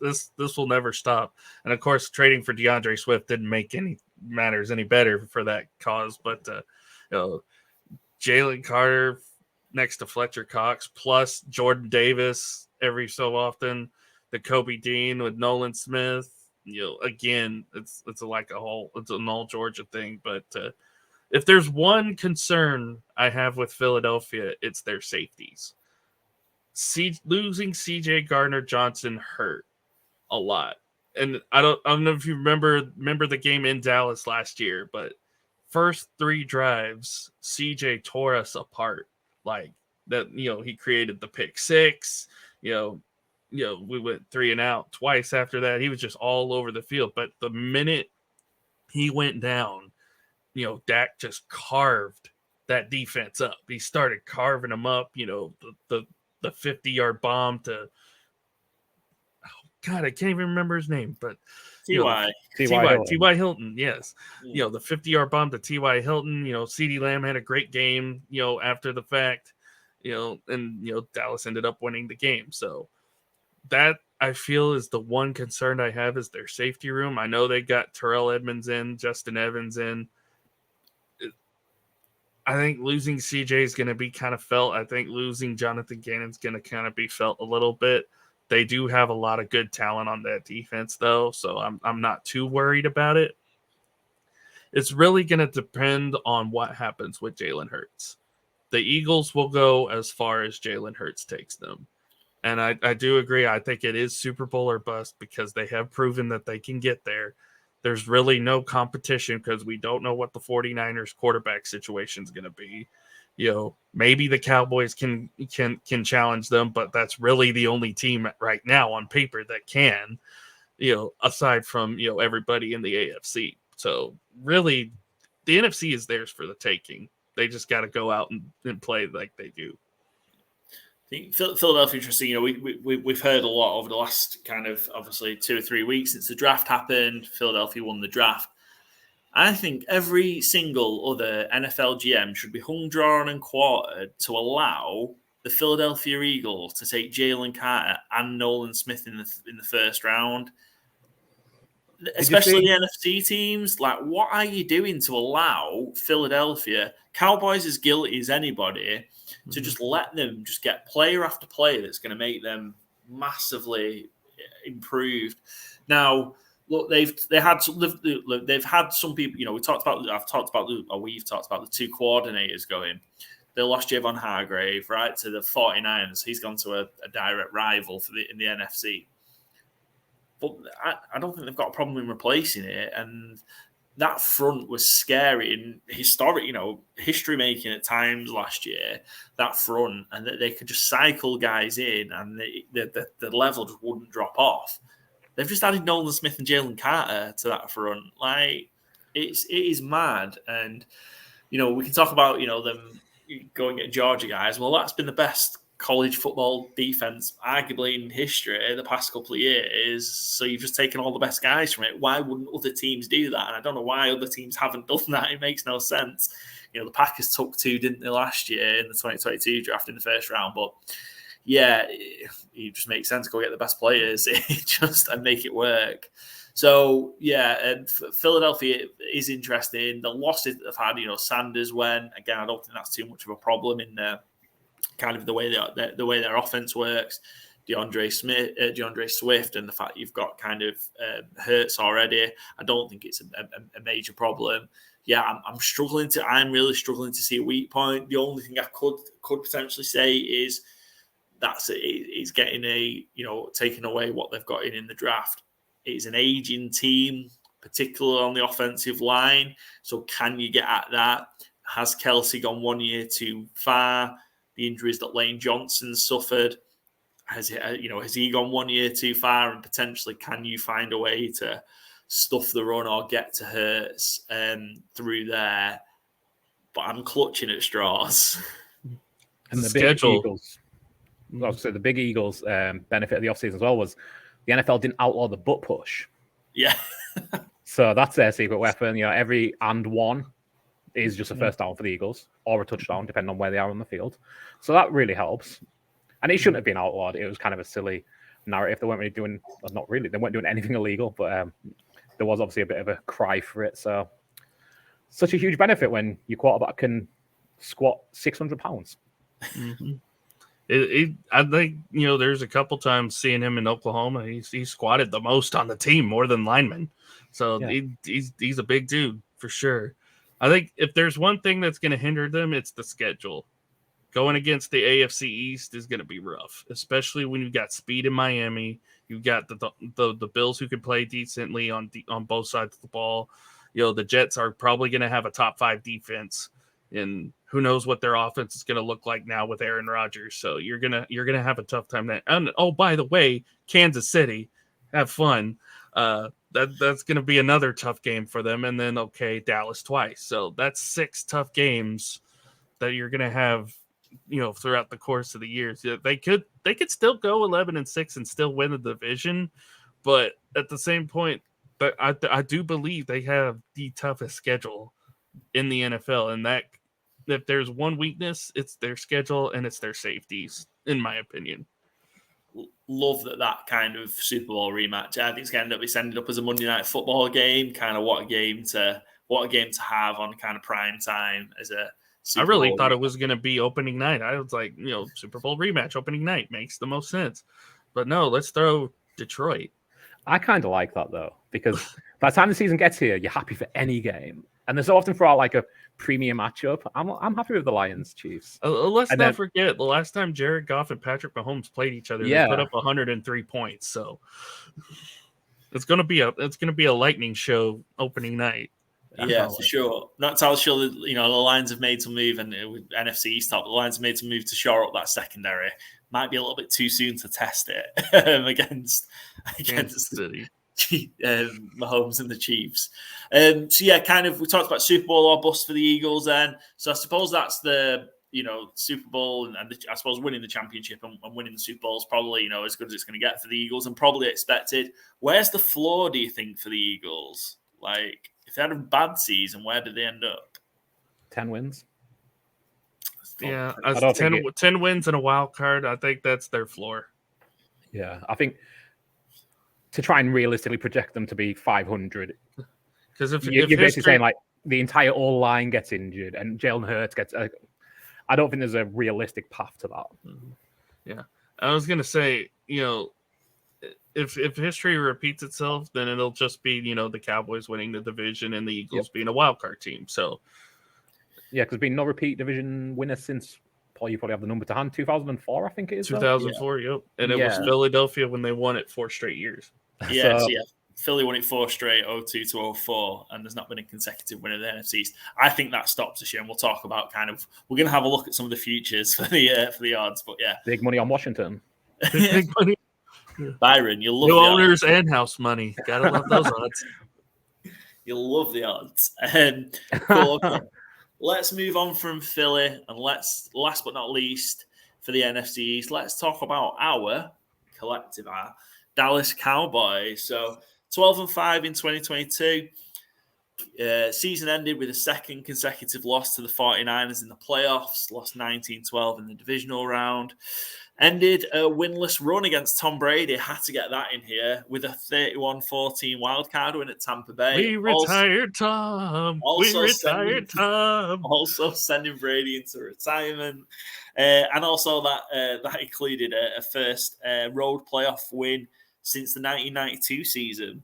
this will never stop. And of course, trading for DeAndre Swift didn't make any matters any better for that cause. But Jalen Carter next to Fletcher Cox, plus Jordan Davis every so often, the Kobe Dean with Nolan Smith. Again, it's an all Georgia thing. But if there's one concern I have with Philadelphia, it's their safeties. Losing C.J. Gardner-Johnson hurt a lot, and I don't know if you remember the game in Dallas last year, but first 3 drives, C.J. tore us apart like that. He created the pick 6. We went 3 and out twice after that. He was just all over the field. But the minute he went down, Dak just carved that defense up. He started carving them up. The 50-yard bomb to, I can't even remember his name, but T.Y. Hilton, yes. Yeah. The 50-yard bomb to T.Y. Hilton. CeeDee Lamb had a great game, after the fact, and Dallas ended up winning the game. So that, I feel, is the one concern I have, is their safety room. I know they got Terrell Edmonds in, Justin Evans in. I think losing CJ is going to be kind of felt. I think losing Jonathan Gannon's going to kind of be felt a little bit. They do have a lot of good talent on that defense, though, so I'm not too worried about it. It's really going to depend on what happens with Jalen Hurts. The Eagles will go as far as Jalen Hurts takes them. And I do agree. I think it is Super Bowl or bust because they have proven that they can get there. There's really no competition because we don't know what the 49ers quarterback situation is going to be. Maybe the Cowboys can challenge them, but that's really the only team right now on paper that can, aside from, everybody in the AFC. So really the NFC is theirs for the taking. They just got to go out and play like they do. I think Philadelphia, interesting. We've heard a lot over the last kind of obviously 2 or 3 weeks since the draft happened. Philadelphia won the draft. I think every single other NFL GM should be hung, drawn, and quartered to allow the Philadelphia Eagles to take Jalen Carter and Nolan Smith in the first round. Especially the NFC teams. Like, what are you doing to allow Philadelphia, Cowboys as guilty as anybody, to just let them just get player after player that's going to make them massively improved? Now, look, they've had some people. We've talked about the 2 coordinators going. They lost Javon Hargrave, right, to the 49ers. He's gone to a direct rival in the NFC. But I don't think they've got a problem in replacing it. And that front was scary and historic, history-making at times last year, that front, and that they could just cycle guys in and the level just wouldn't drop off. They've just added Nolan Smith and Jalen Carter to that front. Like, it is mad. And, we can talk about, them going at Georgia guys. Well, that's been the best college football defense, arguably in history, the past couple of years. So you've just taken all the best guys from it. Why wouldn't other teams do that? And I don't know why other teams haven't done that. It makes no sense. The Packers took 2, didn't they, last year in the 2022 draft in the first round? But yeah, it just makes sense. Go get the best players and make it work. So Philadelphia is interesting. The losses that they've had, Sanders went again. I don't think that's too much of a problem in kind of the way their offense works. DeAndre Swift, and the fact you've got kind of Hurts already. I don't think it's a major problem. Yeah, I'm really struggling to see a weak point. The only thing I could potentially say is it's getting taking away what they've got in the draft. It's an aging team, particularly on the offensive line. So can you get at that? Has Kelsey gone 1 year too far? The injuries that Lane Johnson suffered, has he gone 1 year too far? And potentially, can you find a way to stuff the run or get to Hurts through there? But I'm clutching at straws. And the schedule. Big Eagles, the big Eagles benefit of the offseason as well was the NFL didn't outlaw the butt push. Yeah. So that's their secret weapon. Every and one is just a first down for the Eagles or a touchdown, depending on where they are on the field. So that really helps. And it shouldn't have been outlawed. It was kind of a silly narrative. They weren't really doing, well, not really, they weren't doing anything illegal, but there was obviously a bit of a cry for it. So such a huge benefit when your quarterback can squat 600 pounds. Mm-hmm. I think, there's a couple times seeing him in Oklahoma, he squatted the most on the team, more than linemen. So yeah. He's a big dude for sure. I think if there's one thing that's going to hinder them, it's the schedule. Going against the AFC East is going to be rough, especially when you've got speed in Miami. You've got the Bills who can play decently on both sides of the ball. The Jets are probably going to have a top 5 defense, and who knows what their offense is going to look like now with Aaron Rodgers. So you're gonna have a tough time there. And by the way, Kansas City, have fun. That's going to be another tough game for them. And then Dallas twice. So that's 6 tough games that you're going to have, throughout the course of the years. They could still go 11-6 and still win the division, but at the same point, I do believe they have the toughest schedule in the NFL, and that if there's one weakness, it's their schedule and it's their safeties, in my opinion. Love that kind of Super Bowl rematch. I think it's going to end up as a Monday Night Football game. Kind of what a game to have on kind of prime time as a Super I really Bowl thought rematch. it was going to be opening night. I was like, Super Bowl rematch, opening night makes the most sense. But no, let's throw Detroit. I kind of like that, though, because by the time the season gets here, you're happy for any game. And there's often for like a premium matchup. I'm happy with the Lions Chiefs. Let's not forget the last time Jared Goff and Patrick Mahomes played each other, they put up 103 points. So it's gonna be a lightning show opening night. Yeah, for sure. Not entirely sure that the Lions have made some move, and with NFC East top, the Lions have made some move to shore up that secondary. Might be a little bit too soon to test it against City. Mahomes and the Chiefs. So yeah, kind of we talked about Super Bowl or bust for the Eagles then. So I suppose that's the Super Bowl and I suppose winning the championship and winning the Super Bowl is probably as good as it's going to get for the Eagles and probably expected. Where's the floor, do you think, for the Eagles? Like if they had a bad season, where did they end up? 10 wins. Yeah, 10 wins and a wild card. I think that's their floor. Yeah, I think to try and realistically project them to be 500, because if you're basically saying like the entire all line gets injured and Jalen Hurts gets, I don't think there's a realistic path to that. Yeah, I was gonna say, if history repeats itself, then it'll just be the Cowboys winning the division and the Eagles being a wild card team. So yeah, because there's been no repeat division winner since, Paul, you probably have the number to hand, 2004, I think it is. 2004, yep. And it was Philadelphia when they won it 4 straight years. Yeah, so Philly won it 4 straight, 02 to 04, and there's not been a consecutive winner of the NFC East. I think that stops this year, and we'll talk about we're going to have a look at some of the futures for the odds, but yeah. Big money on Washington. Big money. Byron, you'll love new the owners odds. And house money. Gotta love those odds. You'll love the odds. Okay. Let's move on from Philly, and last but not least, for the NFC East, let's talk about our collective, our Dallas Cowboys. So 12-5 in 2022. Season ended with a second consecutive loss to the 49ers in the playoffs, lost 19-12 in the divisional round. Ended a winless run against Tom Brady. Had to get that in here with a 31-14 wildcard win at Tampa Bay. We retired Tom. Also sending Brady into retirement. And also that included a first road playoff win since the 1992 season.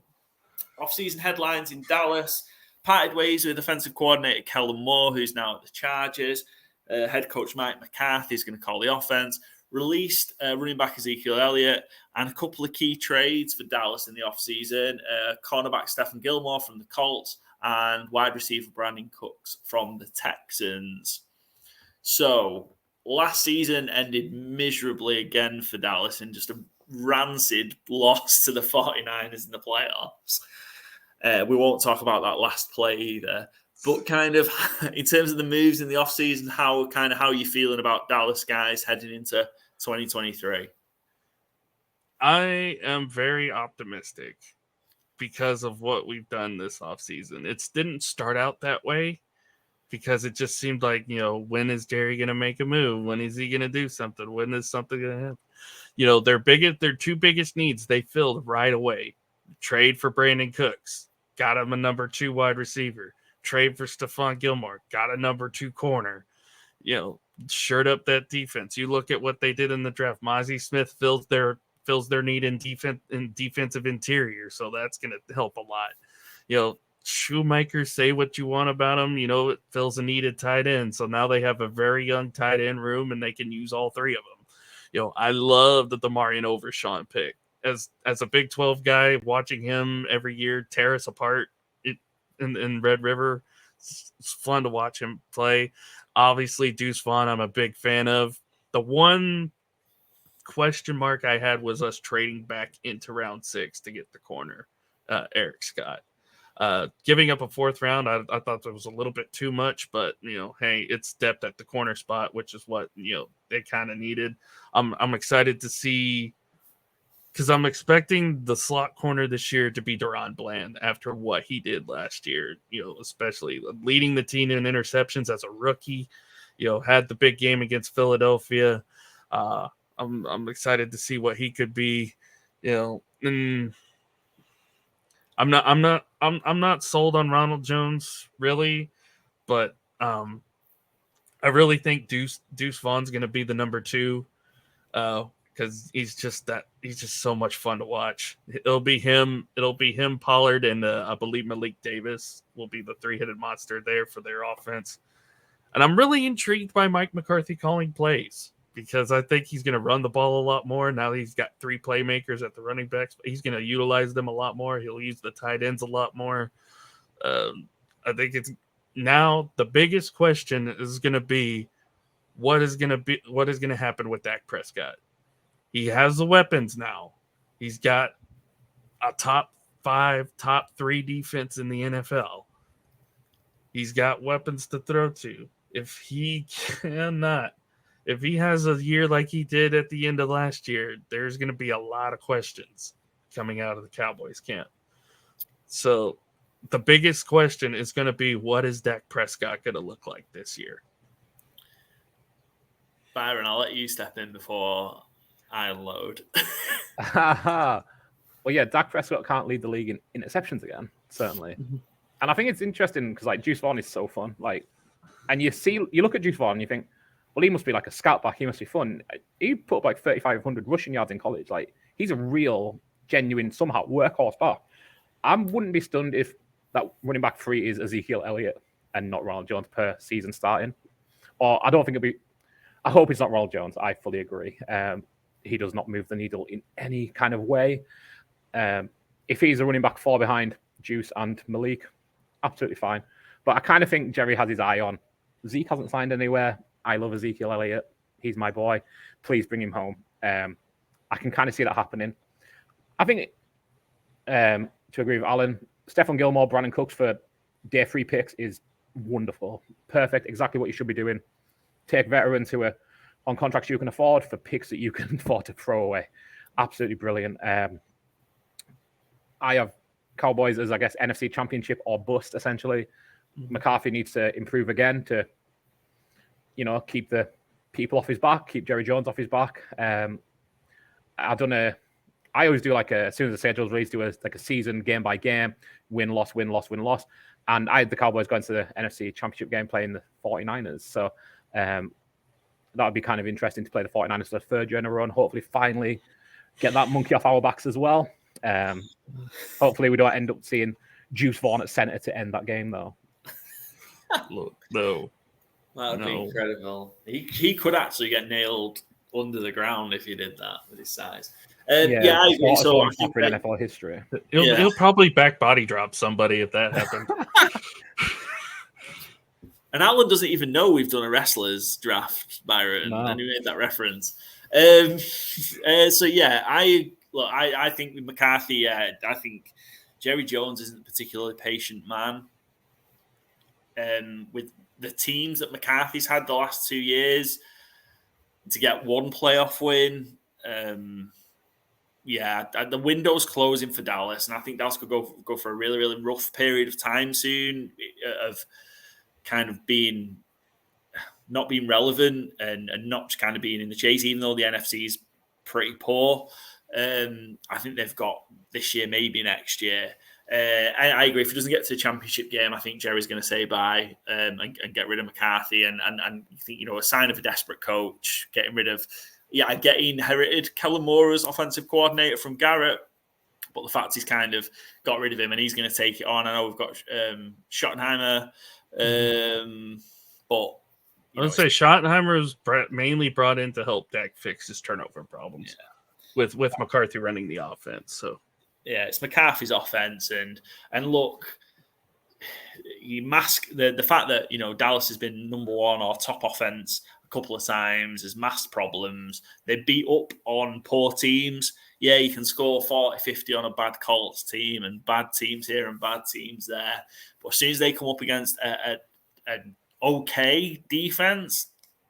Off-season headlines in Dallas. Parted ways with offensive coordinator Kellen Moore, who's now at the Chargers. Head coach Mike McCarthy is going to call the offense. Released running back Ezekiel Elliott, and a couple of key trades for Dallas in the offseason. Cornerback Stephen Gilmore from the Colts and wide receiver Brandon Cooks from the Texans. So last season ended miserably again for Dallas in just a rancid loss to the 49ers in the playoffs. We won't talk about that last play either. But kind of in terms of the moves in the offseason, how are you feeling about Dallas guys heading into 2023? I am very optimistic because of what we've done this offseason. It didn't start out that way because it just seemed like, when is Jerry going to make a move? When is he going to do something? When is something going to happen? Their two biggest needs they filled right away. Trade for Brandon Cooks. Got him a number 2 wide receiver. Trade for Stephon Gilmore, got a number 2 corner, shirt up that defense. You look at what they did in the draft. Mozzie Smith fills their need in defensive interior, so that's going to help a lot. Shoemaker, say what you want about him, it fills a needed tight end. So now they have a very young tight end room, and they can use all 3 of them. I love the Demarion Overshawn pick. As a Big 12 guy, watching him every year tear us apart in Red River, it's fun to watch him play. Obviously, Deuce Vaughn, I'm a big fan of. The one question mark I had was us trading back into round 6 to get the corner, Eric Scott. Giving up a 4th round, I thought that was a little bit too much, but hey, it's depth at the corner spot, which is what they kind of needed. I'm excited to see, because I'm expecting the slot corner this year to be Deron Bland after what he did last year, especially leading the team in interceptions as a rookie, had the big game against Philadelphia. I'm excited to see what he could be, and I'm not sold on Ronald Jones really, but I really think Deuce Vaughn's going to be the number 2. Because he's just so much fun to watch. It'll be him, Pollard, and I believe Malik Davis will be the 3-headed monster there for their offense. And I'm really intrigued by Mike McCarthy calling plays because I think he's going to run the ball a lot more. Now he's got 3 playmakers at the running backs, but he's going to utilize them a lot more. He'll use the tight ends a lot more. I think it's now the biggest question is going to be what is going to happen with Dak Prescott. He has the weapons now. He's got a top 5, top 3 defense in the NFL. He's got weapons to throw to. If he has a year like he did at the end of last year, there's going to be a lot of questions coming out of the Cowboys camp. So the biggest question is going to be, what is Dak Prescott going to look like this year? Byron, I'll let you step in before I unload. Well, yeah, Dak Prescott can't lead the league in interceptions again, certainly. Mm-hmm. And I think it's interesting because Deuce Vaughn is so fun. And you look at Deuce Vaughn and you think, well, he must be like a scout back. He must be fun. He put up 3,500 rushing yards in college. He's a real, genuine, somehow workhorse back. I wouldn't be stunned if that running back 3 is Ezekiel Elliott and not Ronald Jones per season starting. Or I don't think I hope it's not Ronald Jones. I fully agree. He does not move the needle in any kind of way. If he's a running back 4 behind Juice and Malik, absolutely fine. But I kind of think Jerry has his eye on. Zeke hasn't signed anywhere. I love Ezekiel Elliott. He's my boy. Please bring him home. I can kind of see that happening. I think, to agree with Alan, Stephon Gilmore, Brandon Cooks for day 3 picks is wonderful. Perfect. Exactly what you should be doing. Take veterans who are on contracts you can afford for picks that you can afford to throw away. Absolutely brilliant. I have Cowboys as, I guess, NFC Championship or bust, essentially. McCarthy needs to improve again to, keep the people off his back, keep Jerry Jones off his back. I don't know. I always do as soon as the schedule's released, do a season game by game, win, loss, win, loss, win, loss. And I had the Cowboys going to the NFC Championship game playing the 49ers. So that would be kind of interesting to play the 49ers for the third year in a row and hopefully finally get that monkey off our backs as well. Hopefully we don't end up seeing Juice Vaughn at center to end that game, though. Look, no. That would be incredible. He could actually get nailed under the ground if he did that with his size. I agree. So I think in NFL history. He'll probably back body drop somebody if that happened. And Alan doesn't even know we've done a wrestlers draft, Byron, and he made that reference. I think with McCarthy, I think Jerry Jones isn't a particularly patient man. With the teams that McCarthy's had the last 2 years, to get one playoff win, the window's closing for Dallas, and I think Dallas could go for a really, really rough period of time soon of kind of not being relevant and not kind of being in the chase, even though the NFC is pretty poor. I think they've got this year, maybe next year. I agree. If he doesn't get to the championship game, I think Jerry's going to say bye and get rid of McCarthy. And I think, a sign of a desperate coach, getting rid of, I inherited Kellen Moore as offensive coordinator from Garrett, but the fact he's kind of got rid of him and he's going to take it on. I know we've got Schottenheimer, but I would say Schottenheimer was mainly brought in to help Dak fix his turnover problems with McCarthy running the offense. So it's McCarthy's offense, and look, you mask the fact that Dallas has been number one or top offense a couple of times, has masked problems. They beat up on poor teams. Yeah, you can score 40, 50 on a bad Colts team and bad teams here and bad teams there. But as soon as they come up against an okay defense,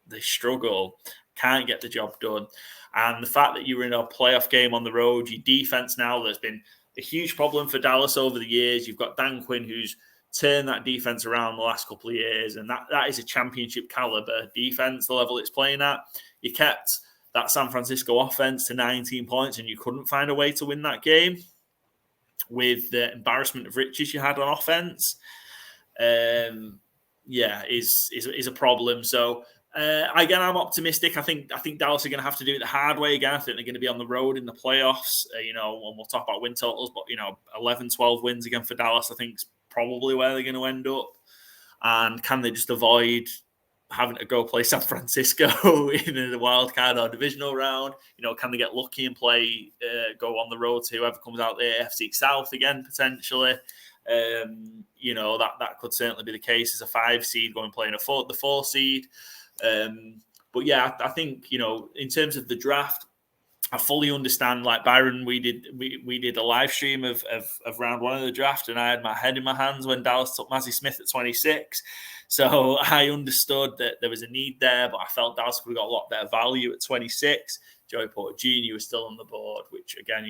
they struggle, can't get the job done. And the fact that you're in a playoff game on the road, your defense now, there's been a huge problem for Dallas over the years. You've got Dan Quinn, who's turned that defense around the last couple of years, and that is a championship caliber defense, the level it's playing at. You kept that San Francisco offense to 19 points, and you couldn't find a way to win that game with the embarrassment of riches you had on offense. Is a problem. So again, I'm optimistic. I think Dallas are going to have to do it the hard way again. I think they're going to be on the road in the playoffs. And we'll talk about win totals, but 11, 12 wins again for Dallas, I think is probably where they're going to end up. And can they just avoid having to go play San Francisco in the wild card or divisional round? Can they get lucky and go on the road to whoever comes out the AFC South again potentially? That could certainly be the case as a 5 seed going playing the 4 seed. I think in terms of the draft, I fully understand. Like Byron, we did a live stream of round 1 of the draft, and I had my head in my hands when Dallas took Mazi Smith at 26. So I understood that there was a need there, but I felt Dallas could have got a lot better value at 26. Joey Porter Jr. was still on the board, which again,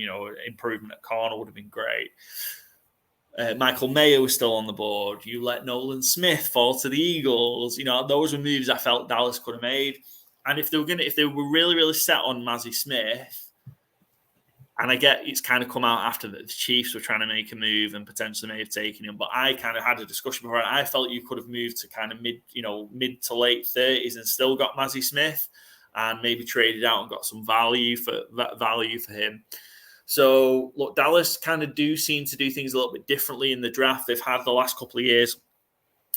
improvement at corner would have been great. Michael Mayer was still on the board. You let Nolan Smith fall to the Eagles. Those were moves I felt Dallas could have made. And if they were really, really set on Mazi Smith, and I get it's kind of come out after that the Chiefs were trying to make a move and potentially may have taken him, but I kind of had a discussion before. I felt you could have moved to kind of mid to late 30s and still got Mazi Smith, and maybe traded out and got some value for him. So, look, Dallas kind of do seem to do things a little bit differently in the draft. They've had the last couple of years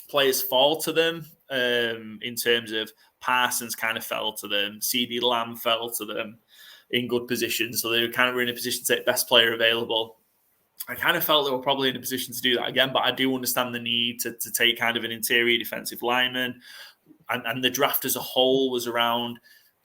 players fall to them in terms of Parsons kind of fell to them. CeeDee Lamb fell to them in good positions. So they were kind of in a position to take best player available. I kind of felt they were probably in a position to do that again, but I do understand the need to take kind of an interior defensive lineman. And the draft as a whole was around,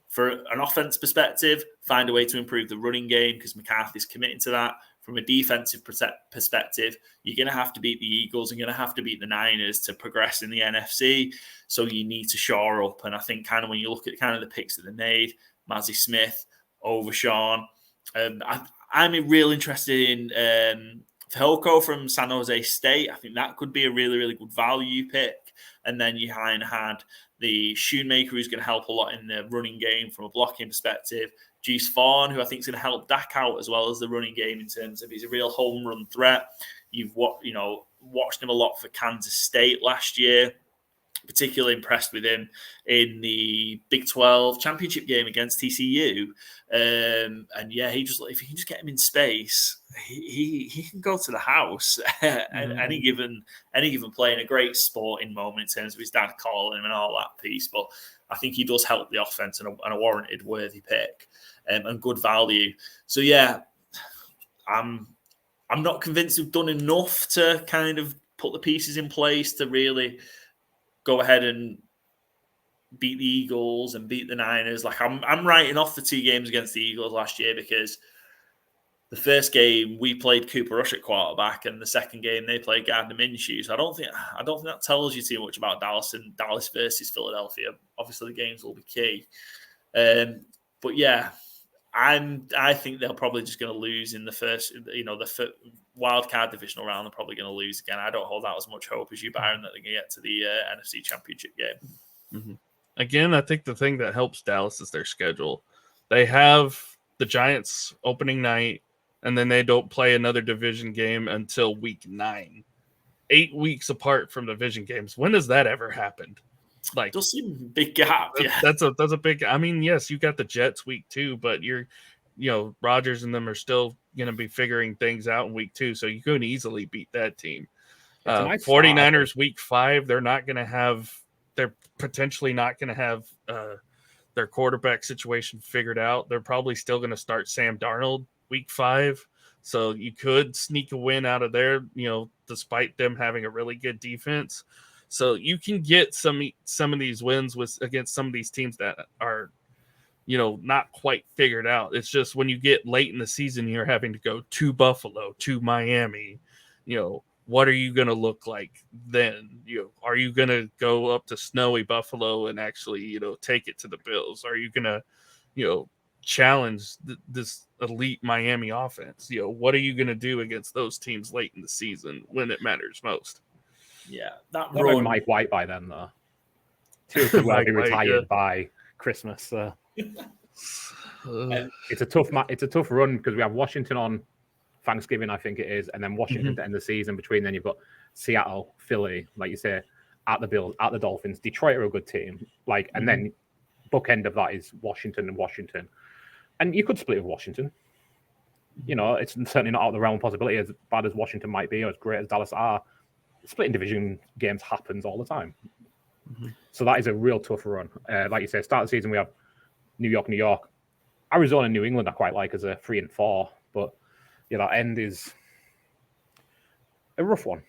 for an offense perspective, find a way to improve the running game because McCarthy's committing to that. From a defensive perspective, you're going to have to beat the Eagles and you're going to have to beat the Niners to progress in the NFC. So you need to shore up. And I think kind of when you look at kind of the picks that they made, Mazi Smith over Sean, I'm real interested in Fehoko from San Jose State, I think that could be a really, really good value pick. And then you had the Shoemaker, who's going to help a lot in the running game from a blocking perspective. Juice Vaughn, who I think is going to help Dak out as well as the running game in terms of he's a real home run threat. You've watched him a lot for Kansas State last year. Particularly impressed with him in the Big 12 championship game against TCU. And yeah, if you can just get him in space, he can go to the house any given play in a great sporting moment in terms of his dad calling him and all that piece. But I think he does help the offense and a warranted worthy pick and good value. So yeah, I'm not convinced we've done enough to kind of put the pieces in place to really go ahead and beat the Eagles and beat the Niners. Like I'm writing off the 2 games against the Eagles last year because the first game we played Cooper Rush at quarterback, and the second game they played Gardner Minshew. So I don't think that tells you too much about Dallas and Dallas versus Philadelphia. Obviously, the games will be key, but yeah. I think they're probably just going to lose in the first, the wild card divisional round. They're probably going to lose again. I don't hold out as much hope as you, Byron, that they're going to get to the NFC Championship game. Mm-hmm. Again, I think the thing that helps Dallas is their schedule. They have the Giants opening night, and then they don't play another division game until week 9. 8 weeks apart from division games. When has that ever happened? Like, does seem a big gap. Yeah, that's a big. I mean, yes, you got the Jets week 2, but Rodgers and them are still going to be figuring things out in week 2, so you could easily beat that team. 49ers week 5, they're potentially not going to have their quarterback situation figured out. They're probably still going to start Sam Darnold week 5, so you could sneak a win out of there. Despite them having a really good defense. So you can get some of these wins against some of these teams that are, not quite figured out. It's just when you get late in the season, you're having to go to Buffalo, to Miami. What are you going to look like then? Are you going to go up to snowy Buffalo and actually, take it to the Bills? Are you going to, challenge this elite Miami offense? What are you going to do against those teams late in the season when it matters most? Yeah, that run. Mike White by then, though. He could well be retired by Christmas. So. It's a tough run because we have Washington on Thanksgiving, I think it is, and then Washington to end the season. Between then, you've got Seattle, Philly, like you say, at the Bills, at the Dolphins. Detroit are a good team. And then bookend of that is Washington, and you could split with Washington. It's certainly not out of the realm of possibility. As bad as Washington might be, or as great as Dallas are. Splitting division games happens all the time. So that is a real tough run. Like you said, start of the season, we have New York. Arizona and New England I quite like as a 3-4. But, that end is a rough one.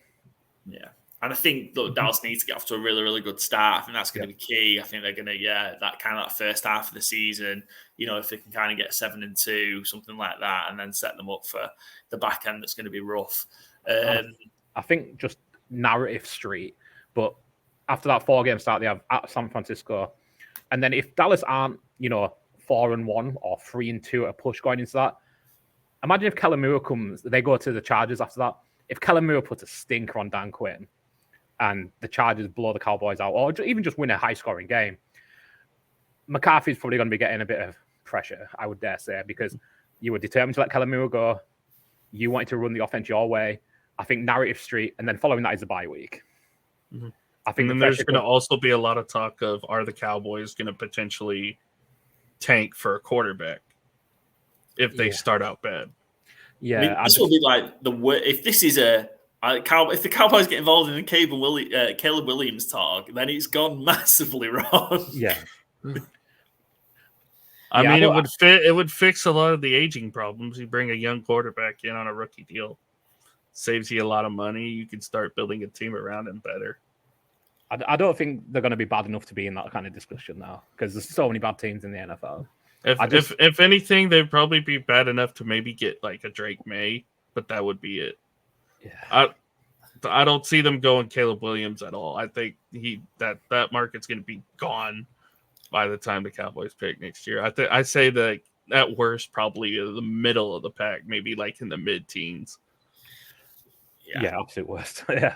Yeah. And I think Dallas needs to get off to a really, really good start. I think that's going to be key. I think they're going to, that first half of the season, if they can kind of get 7-2, something like that, and then set them up for the back end that's going to be rough. I think just narrative street, but after that 4-game start, they have at San Francisco, and then if Dallas aren't 4-1 or 3-2 at a push going into that, imagine if Kellen Moore comes, they go to the Chargers after that. If Kellen Moore puts a stinker on Dan Quinn and the Chargers blow the Cowboys out, or even just win a high-scoring game, McCarthy's probably going to be getting a bit of pressure, I would dare say, because you were determined to let Kellen Moore go. You wanted to run the offense your way. I think narrative street, and then following that is the bye week. I think and then there's going to also be a lot of talk of, are the Cowboys going to potentially tank for a quarterback if they start out bad? Yeah, this will be like if this is if the Cowboys get involved in the Caleb Williams talk, then it's gone massively wrong. Yeah. I mean, it would fix a lot of the aging problems. You bring a young quarterback in on a rookie deal. Saves you a lot of money. You can start building a team around him better. I don't think they're going to be bad enough to be in that kind of discussion now because there's so many bad teams in the NFL. If anything, they'd probably be bad enough to maybe get like a Drake May, but that would be it. Yeah. I don't see them going Caleb Williams at all. I think that market's going to be gone by the time the Cowboys pick next year. I say that at worst probably the middle of the pack, maybe like in the mid-teens. Yeah, absolute worst. Yeah.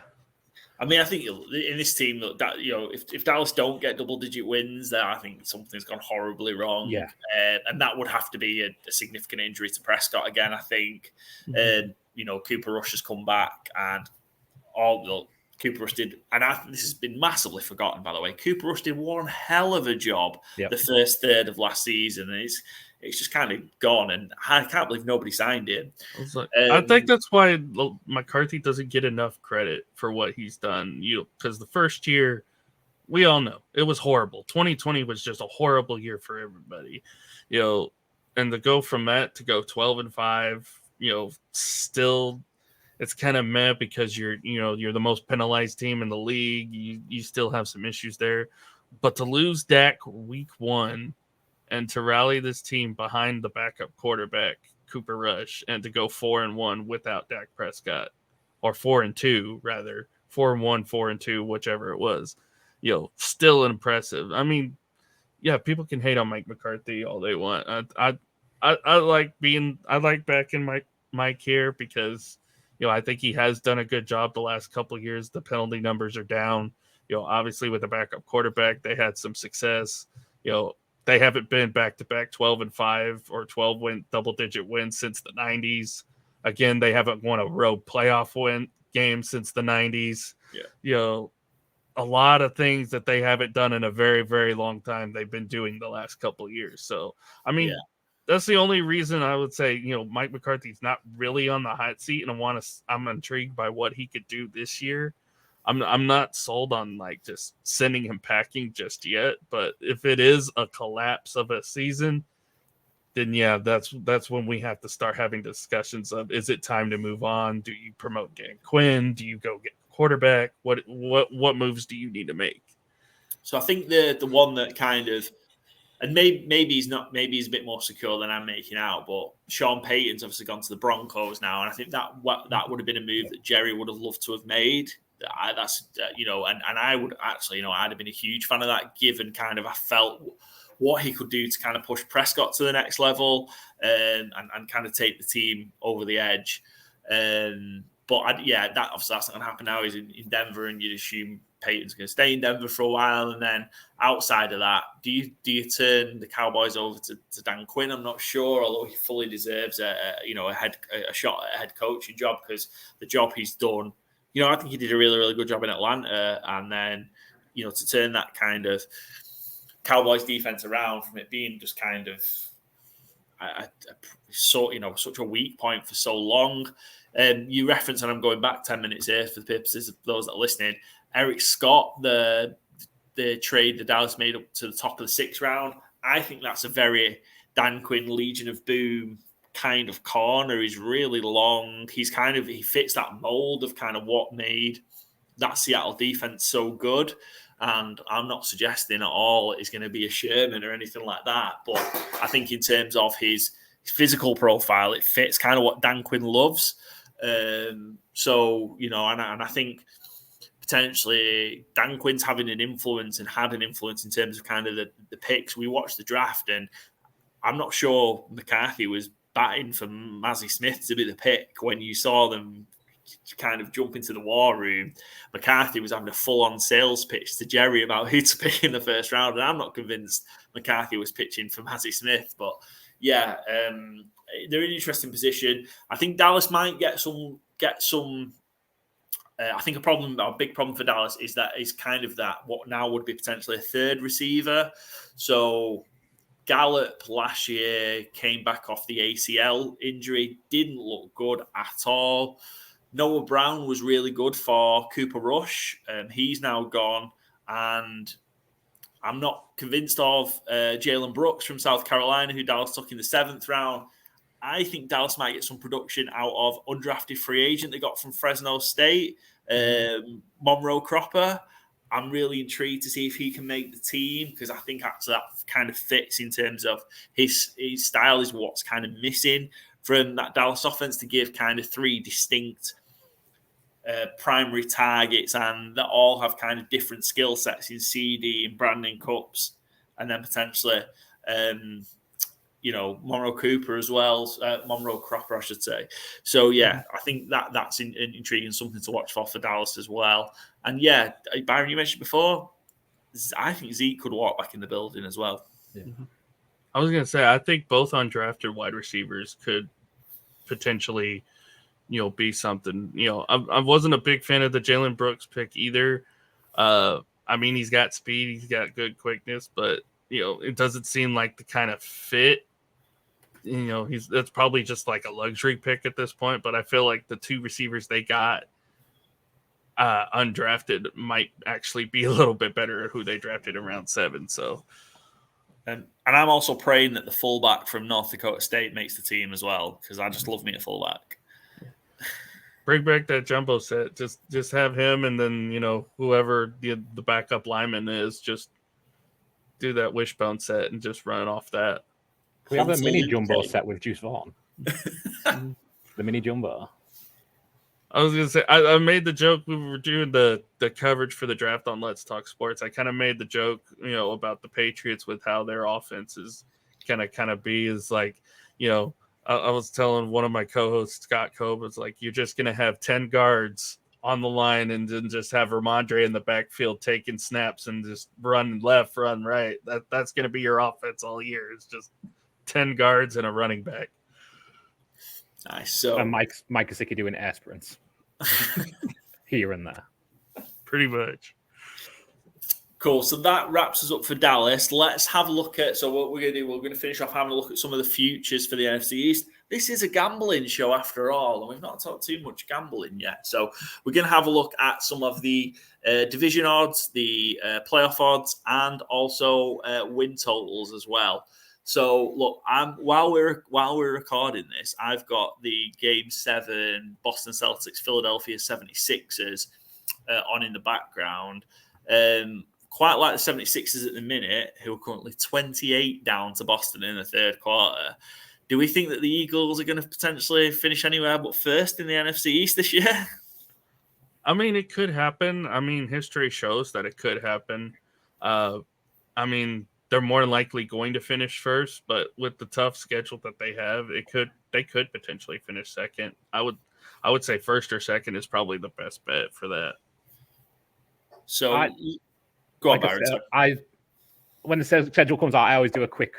I mean, I think in this team that if Dallas don't get double-digit wins, then I think something's gone horribly wrong. Yeah. And that would have to be a significant injury to Prescott again, I think. Cooper Rush has come back, and Cooper Rush did, and this has been massively forgotten, by the way. Cooper Rush did one hell of a job the first third of last season, and it's just kind of gone, and I can't believe nobody signed him. I think that's why McCarthy doesn't get enough credit for what he's done. Because the first year, we all know it was horrible. 2020 was just a horrible year for everybody, and to go from that to go 12-5, still it's kind of meh because you're the most penalized team in the league. You still have some issues there, but to lose Dak week 1 and to rally this team behind the backup quarterback, Cooper Rush, and to go 4-1 without Dak Prescott, or 4-2 rather, 4-1, 4-2, whichever it was, still impressive. I mean, yeah, people can hate on Mike McCarthy all they want. I like backing Mike here because I think he has done a good job the last couple of years. The penalty numbers are down. Obviously with a backup quarterback, they had some success. They haven't been back-to-back 12-5 or 12-win double-digit wins since the 90s. Again, they haven't won a road playoff game since the 90s. Yeah. A lot of things that they haven't done in a very, very long time they've been doing the last couple of years. So, I mean, that's the only reason I would say, Mike McCarthy's not really on the hot seat, and I'm intrigued by what he could do this year. I'm not sold on just sending him packing just yet, but if it is a collapse of a season, then that's when we have to start having discussions of, is it time to move on? Do you promote Dan Quinn? Do you go get a quarterback? What moves do you need to make? So I think the one that kind of, and maybe he's not, maybe he's a bit more secure than I'm making out, but Sean Payton's obviously gone to the Broncos now, and I think that would have been a move that Jerry would have loved to have made. And I would actually, I'd have been a huge fan of that, given kind of I felt what he could do to kind of push Prescott to the next level and kind of take the team over the edge. But that obviously that's not going to happen now. He's in Denver, and you'd assume Peyton's going to stay in Denver for a while. And then outside of that, do you turn the Cowboys over to Dan Quinn? I'm not sure, although he fully deserves a shot at a head coaching job, because the job he's done. I think he did a really, really good job in Atlanta, and then, to turn that kind of Cowboys defense around from it being just kind of such a weak point for so long. You reference, and I'm going back 10 minutes here for the purposes of those that are listening, Eric Scott, the trade that Dallas made up to the top of the 6th round. I think that's a very Dan Quinn Legion of Boom kind of corner. He's really long. He fits that mold of kind of what made that Seattle defense so good. And I'm not suggesting at all it's going to be a Sherman or anything like that. But I think in terms of his physical profile, it fits kind of what Dan Quinn loves. And I think potentially Dan Quinn's having an influence and had an influence in terms of kind of the picks. We watched the draft, and I'm not sure McCarthy was batting for Mazi Smith to be the pick when you saw them kind of jump into the war room. McCarthy was having a full-on sales pitch to Jerry about who to pick in the first round, and I'm not convinced McCarthy was pitching for Mazi Smith. But they're in an interesting position. I think Dallas might get some. I think a big problem for Dallas is kind of that what now would be potentially a third receiver. So Gallup last year came back off the ACL injury, didn't look good at all. Noah Brown was really good for Cooper Rush. He's now gone, and I'm not convinced of Jalen Brooks from South Carolina, who Dallas took in the 7th round. I think Dallas might get some production out of undrafted free agent they got from Fresno State, Monroe Cropper. I'm really intrigued to see if he can make the team, because I think actually that kind of fits in terms of his style is what's kind of missing from that Dallas offense, to give kind of 3 distinct primary targets, and that all have kind of different skill sets in CD and Brandon Cooks, and then potentially Monroe Cooper as well, Monroe Cropper, I should say. So, yeah, I think that's intriguing, something to watch for Dallas as well. And, yeah, Byron, you mentioned before, I think Zeke could walk back in the building as well. Yeah. I was going to say, I think both undrafted wide receivers could potentially, be something. I wasn't a big fan of the Jalen Brooks pick either. He's got speed, he's got good quickness, but, it doesn't seem like the kind of fit. That's probably just like a luxury pick at this point, but I feel like the two receivers they got undrafted might actually be a little bit better who they drafted in round 7. So, and I'm also praying that the fullback from North Dakota State makes the team as well, because I just love me a fullback. Bring back that jumbo set. Just have him, and then whoever the backup lineman is, just do that wishbone set and just run off that. We have a mini jumbo set with Juice Vaughn. The mini jumbo. I was gonna say I made the joke we were doing the coverage for the draft on Let's Talk Sports. I kind of made the joke, about the Patriots with how their offense is kind of be is like, I was telling one of my co-hosts, Scott Cobe, was like, you're just gonna have 10 guards on the line and then just have Ramondre in the backfield taking snaps and just run left, run right. That's gonna be your offense all year. It's just 10 guards and a running back. Nice. So and Mike Gesicki doing air sprints here and there. Pretty much. Cool. So that wraps us up for Dallas. Let's have a look at. So what we're going to do, we're going to finish off having a look at some of the futures for the NFC East. This is a gambling show after all, and we've not talked too much gambling yet. So we're going to have a look at some of the division odds, the playoff odds, and also win totals as well. So look, while we're recording this, I've got the Game 7 Boston Celtics Philadelphia 76ers on in the background. Quite like the 76ers at the minute, who are currently 28 down to Boston in the third quarter. Do we think that the Eagles are going to potentially finish anywhere but first in the NFC East this year? It could happen. History shows that it could happen. They're more than likely going to finish first, but with the tough schedule that they have, they could potentially finish second. I would say first or second is probably the best bet for that. So go on, Byron. When the schedule comes out, I always do a quick,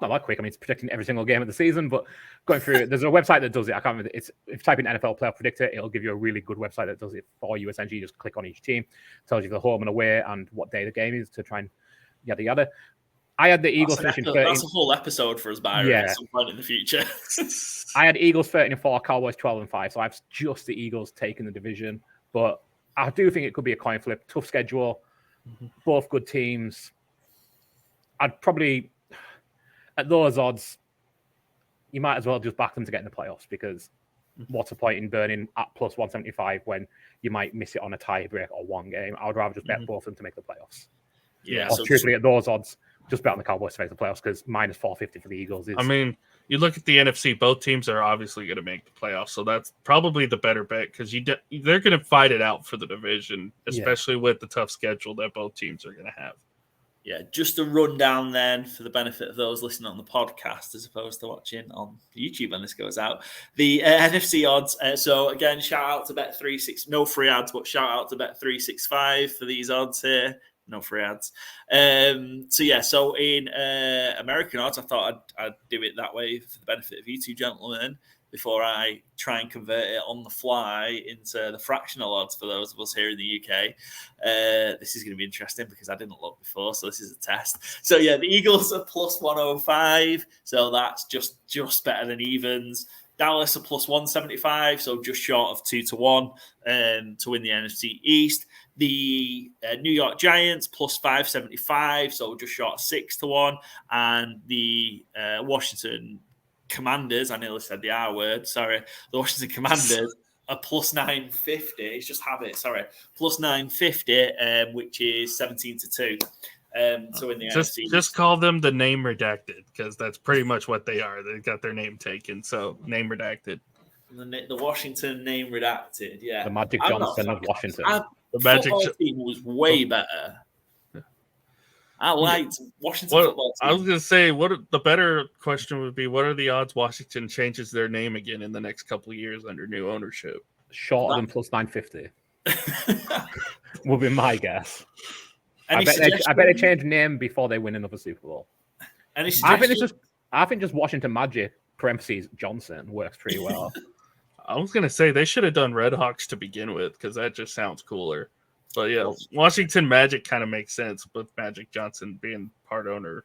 not that quick. It's predicting every single game of the season, but going through it, there's a website that does it. I can't remember. If you type in NFL Playoff Predictor, it'll give you a really good website that does it for you. Essentially, you just click on each team, tells you the home and away and what day the game is to try and yada yada. I had the Eagles finishing 13. That's a whole episode for us, Byron, at some point in the future. I had Eagles 13-4, Cowboys 12-5, so I've just the Eagles taking the division. But I do think it could be a coin flip. Tough schedule, both good teams. I'd probably, at those odds, you might as well just back them to get in the playoffs, because what's the point in burning at plus 175 when you might miss it on a tie break or one game? I would rather just bet both of them to make the playoffs. Yeah. Or truthfully, at those odds, just bet on the Cowboys to make the playoffs, because minus 450 for the Eagles is. You look at the NFC, both teams are obviously going to make the playoffs, so that's probably the better bet, because they're going to fight it out for the division, especially with the tough schedule that both teams are going to have. Yeah, just a rundown then for the benefit of those listening on the podcast as opposed to watching on YouTube when this goes out. The NFC odds. So again, shout out to Bet365. No free ads, but shout out to Bet365 for these odds here. No free ads. So in American odds, I thought I'd do it that way for the benefit of you two gentlemen before I try and convert it on the fly into the fractional odds for those of us here in the UK. This is going to be interesting because I didn't look before, so this is a test. So yeah, the Eagles are plus 105, so that's just better than evens. Dallas are plus 175, so just short of 2-1 to win the NFC East. The New York Giants plus 575, so just short of 6-1, and the Washington Commanders, I nearly said the R word, sorry. The Washington Commanders are plus 950. It's just habit, sorry. Plus 950, which is 17-2 to win the NFC. Just call them the name redacted, because that's pretty much what they are. They got their name taken, so name redacted. The Washington name redacted, yeah. The Magic Johnson of Washington. The Magic team was way better. I liked Washington football team. I was going to say, the better question would be, what are the odds Washington changes their name again in the next couple of years under new ownership? Shorter than plus 950 will be my guess. I bet they change name before they win another Super Bowl. Any I think just Washington Magic parentheses Johnson works pretty well. I was going to say they should have done Red Hawks to begin with because that just sounds cooler. But yeah, Washington Magic kind of makes sense with Magic Johnson being part owner.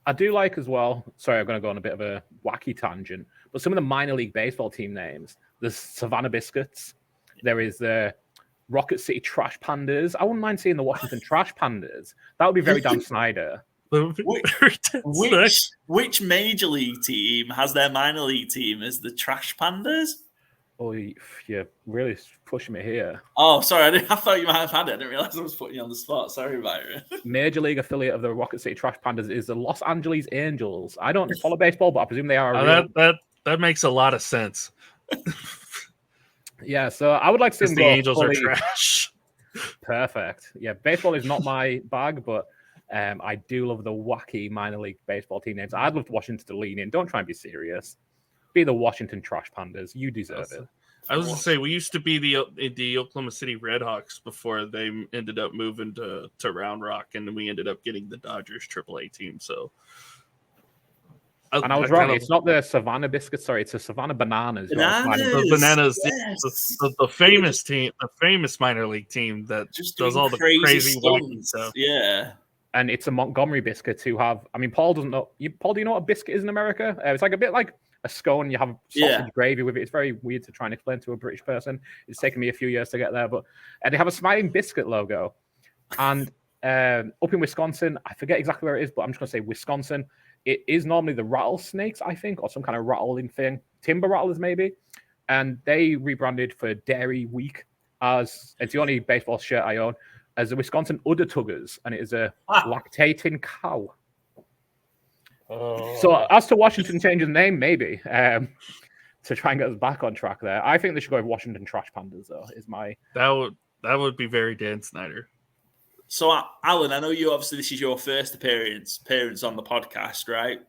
I do like as well. Sorry, I'm going to go on a bit of a wacky tangent. But some of the minor league baseball team names, the Savannah Biscuits, there is the Rocket City Trash Pandas. I wouldn't mind seeing the Washington Trash Pandas. That would be very Dan Snyder. Which major league team has their minor league team as the Trash Pandas? Oh, you're really pushing me here. Oh, sorry. I thought you might have had it. I didn't realize I was putting you on the spot. Sorry, Byron. Major league affiliate of the Rocket City Trash Pandas is the Los Angeles Angels. I don't follow baseball, but I presume they are. That makes a lot of sense. Yeah, so I would like to see them the Angels are trash. Perfect. Yeah, baseball is not my bag, but I do love the wacky minor league baseball team names. I'd love Washington to lean in. Don't try and be serious. Be the Washington Trash Pandas. You deserve it. I was going to say, we used to be the Oklahoma City Red Hawks before they ended up moving to Round Rock, and we ended up getting the Dodgers AAA team. So, and I was wrong. It's not the Savannah Biscuits. Sorry, it's the Savannah Bananas. The Bananas, yes. the famous team, the famous minor league team that just does all the crazy stuff. Yeah. And it's a Montgomery Biscuits who have. I mean, Paul doesn't know. Paul, do you know what a biscuit is in America? It's like a bit like a scone. You have sausage gravy with it. It's very weird to try and explain to a British person. It's taken me a few years to get there, but they have a smiling biscuit logo. And up in Wisconsin, I forget exactly where it is, but I'm just going to say Wisconsin. It is normally the rattlesnakes, I think, or some kind of rattling thing. Timber rattlers, maybe. And they rebranded for Dairy Week as it's the only baseball shirt I own as the Wisconsin Udder Tuggers, and it is a lactating cow. So as to Washington changing the name, maybe to try and get us back on track there. I think they should go with Washington Trash Pandas, though. That would be very Dan Snyder. So, Alan, I know this is your first appearance on the podcast, right?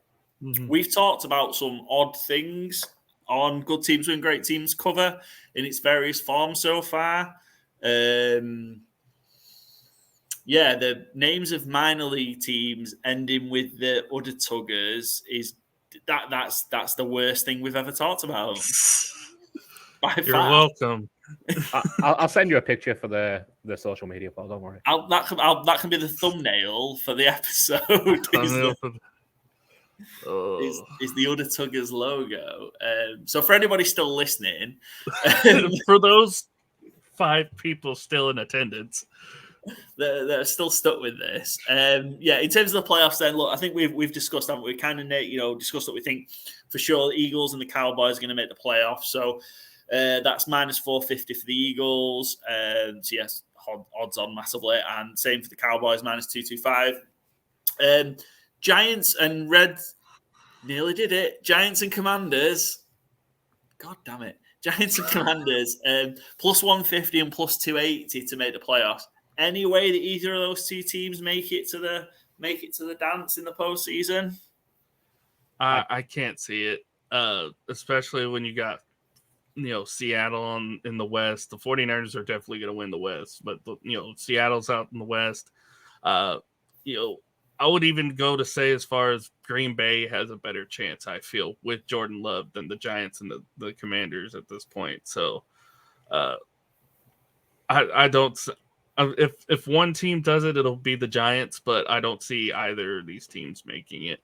Mm-hmm. We've talked about some odd things on Good Teams Win Great Teams cover in its various forms so far. The names of minor league teams ending with the Udder Tuggers is that's the worst thing we've ever talked about. You're welcome. I'll send you a picture for the social media, Paul. Don't worry. That can be the thumbnail for the episode. Is the Udder Tuggers logo. So for anybody still listening, for those 5 people still in attendance, they're still stuck with this. In terms of the playoffs, then look, I think we've discussed that. We kind of discussed that we think for sure the Eagles and the Cowboys are going to make the playoffs. So. That's minus 450 for the Eagles. So yes, odds on massively. And same for the Cowboys, minus 225. Giants and Reds nearly did it. Giants and Commanders. God damn it. Giants and Commanders. Plus 150 and plus 280 to make the playoffs. Any way that either of those two teams make it to the dance in the postseason? I can't see it. Especially when you got Seattle in the West. The 49ers are definitely going to win the West, but Seattle's out in the West. I would even go to say as far as Green Bay has a better chance, I feel, with Jordan Love than the Giants and the Commanders at this point. So I don't. If one team does it, it'll be the Giants, but I don't see either of these teams making it.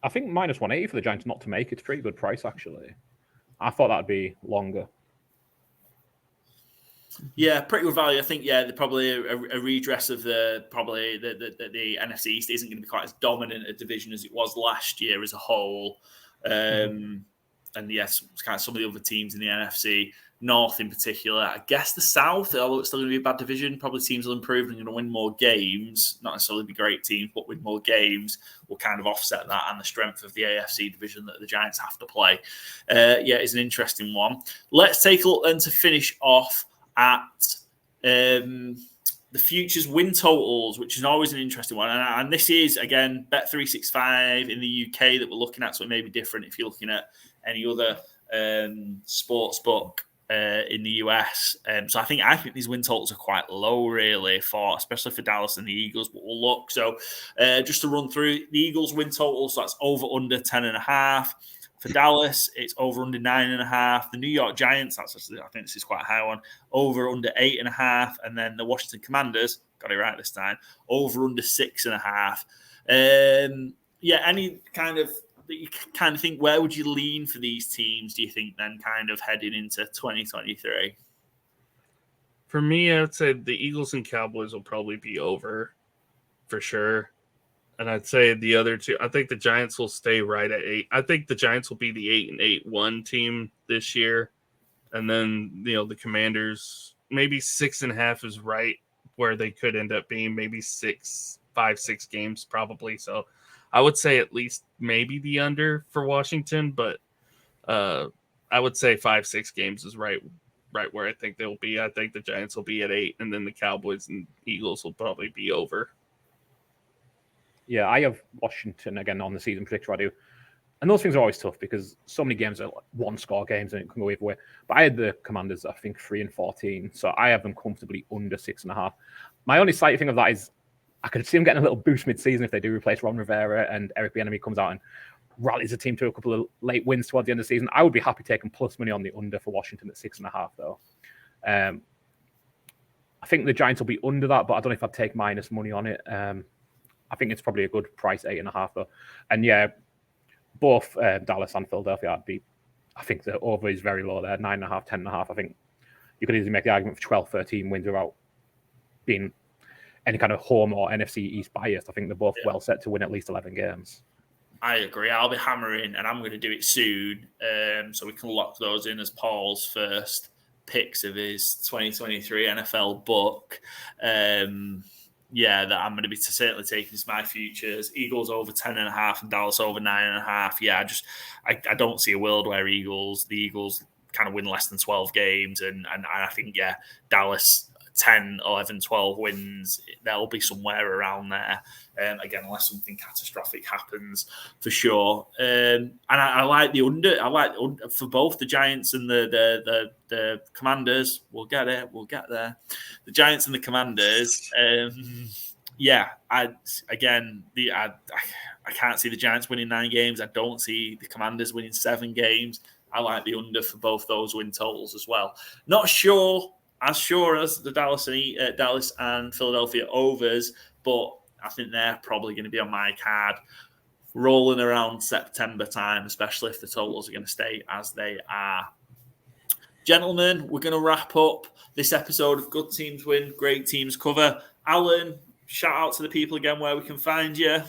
I think minus 180 for the Giants not to make it's a pretty good price, actually. I thought that'd be longer. Yeah, pretty good value. I think, probably a redress of the NFC East isn't going to be quite as dominant a division as it was last year as a whole. And yes, kind of some of the other teams in the NFC North in particular. I guess the South, although it's still going to be a bad division, probably teams will improve and going to win more games. Not necessarily be great teams, but win more games will kind of offset that and the strength of the AFC division that the Giants have to play. It's an interesting one. Let's take a look then to finish off at the the futures win totals, which is always an interesting one. And this is, again, Bet365 in the UK that we're looking at, so it may be different if you're looking at any other sports book in the US. So I think these win totals are quite low, really, especially for Dallas and the Eagles, but we'll look. So just to run through the Eagles win totals, so that's over under 10.5. For Dallas, it's over under 9.5. The New York Giants, I think this is quite a high one, over under 8.5. And then the Washington Commanders, got it right this time, over under 6.5. Any kind of, you kind of think, where would you lean for these teams, do you think, then kind of heading into 2023? For me, I would say the Eagles and Cowboys will probably be over for sure. And I'd say the other two, I think the Giants will stay right at 8. I think the Giants will be the 8-8-1 team this year. And then, the Commanders, maybe 6.5 is right where they could end up being, maybe 5-6 games probably. So I would say at least maybe the under for Washington, but I would say 5-6 games is right where I think they'll be. I think the Giants will be at 8, and then the Cowboys and Eagles will probably be over. Yeah, I have Washington again on the season predictor. I do. And those things are always tough because so many games are like one-score games and it can go either way. But I had the Commanders, I think, 3-14. So I have them comfortably under 6.5. My only slight thing of that is I could see them getting a little boost mid-season if they do replace Ron Rivera and Eric Bieniemy comes out and rallies the team to a couple of late wins towards the end of the season. I would be happy taking plus money on the under for Washington at 6.5, though. I think the Giants will be under that, but I don't know if I'd take minus money on it. I think it's probably a good price, 8.5 though. And yeah, both Dallas and Philadelphia, I think the over is very low there, 9.5, 10.5. I think you could easily make the argument for 12, 13 wins without being any kind of home or NFC East biased. I think they're both well set to win at least 11 games. I agree. I'll be hammering, and I'm going to do it soon, so we can lock those in as Paul's first picks of his 2023 NFL book. That I'm going to be certainly taking as my futures. Eagles over 10.5 and Dallas over 9.5. Yeah, I don't see a world where the Eagles kind of win less than 12 games. And I think, Dallas 10, 11, 12 wins, they'll be somewhere around there. Again, unless something catastrophic happens, for sure. And I like the under. I like the under for both the Giants and the Commanders. We'll get it. We'll get there. The Giants and the Commanders. I can't see the Giants winning 9 games. I don't see the Commanders winning 7 games. I like the under for both those win totals as well. Not sure as the Dallas and Philadelphia overs, but I think they're probably going to be on my card rolling around September time, especially if the totals are going to stay as they are. Gentlemen, we're going to wrap up this episode of Good Teams Win, Great Teams Cover. Alan, shout out to the people again where we can find you.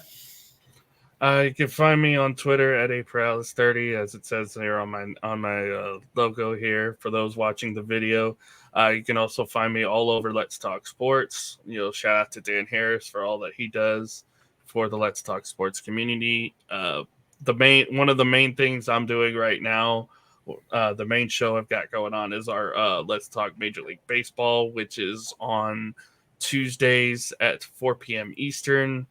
You can find me on Twitter at aparalis30, as it says here on my logo here for those watching the video. You can also find me all over Let's Talk Sports. Shout out to Dan Harris for all that he does for the Let's Talk Sports community. One of the main things I'm doing right now, the main show I've got going on is our Let's Talk Major League Baseball, which is on Tuesdays at 4 p.m. Eastern,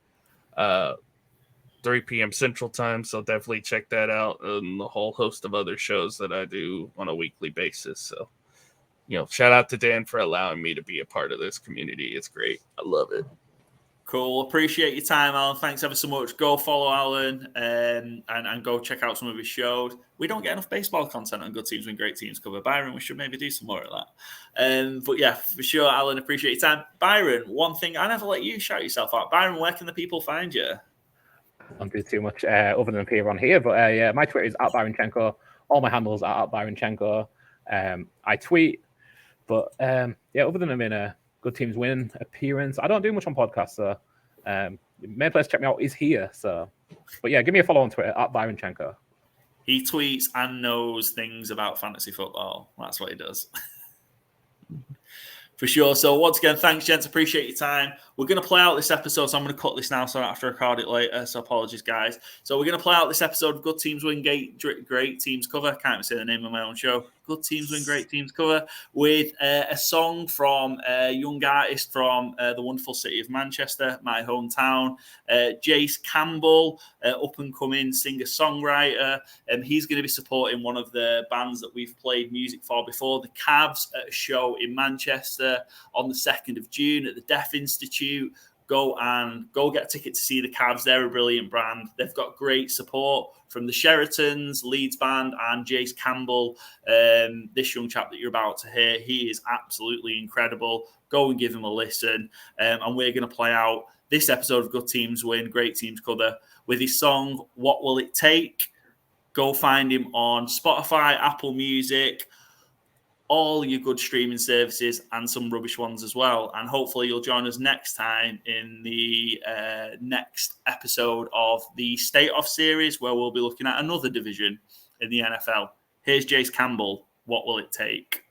3 p.m. Central Time. So definitely check that out, and the whole host of other shows that I do on a weekly basis. So, shout out to Dan for allowing me to be a part of this community. It's great. I love it. Cool. Appreciate your time, Alan. Thanks ever so much. Go follow Alan and go check out some of his shows. We don't get enough baseball content on Good Teams Win, Great Teams Cover. Byron, we should maybe do some more of that. But yeah, for sure, Alan, appreciate your time. Byron, one thing, I never let you shout yourself out. Byron, where can the people find you? I don't do too much other than appear on here, but my Twitter is @ByronChenko. All my handles are @ByronChenko. I tweet, but other than I'm in a Good Teams Win appearance, I don't do much on podcasts, so the main place to check me out is here. So, but yeah, give me a follow on Twitter @ByronChenko. He tweets and knows things about fantasy football. That's what he does. For sure. So once again, thanks, gents. Appreciate your time. We're going to play out this episode, so I'm going to cut this now so I don't have to record it later. So apologies, guys. So we're going to play out this episode of Good Teams Win, Great Teams Cover. I can't even say the name of my own show. Good Teams Win, Great Teams Cover, with a song from a young artist from the wonderful city of Manchester, my hometown, Jace Campbell, up-and-coming singer-songwriter. He's going to be supporting one of the bands that we've played music for before, the Cavs, at a show in Manchester on the 2nd of June at the Deaf Institute. Go get a ticket to see the Cavs. They're a brilliant brand. They've got great support from the Sheratons, Leeds Band, and Jace Campbell. This young chap that you're about to hear, he is absolutely incredible. Go and give him a listen. And we're going to play out this episode of Good Teams Win, Great Teams Cover with his song, What Will It Take? Go find him on Spotify, Apple Music, all your good streaming services, and some rubbish ones as well. And hopefully you'll join us next time in the next episode of the State Off series, where we'll be looking at another division in the NFL. Here's Jace Campbell. What will it take?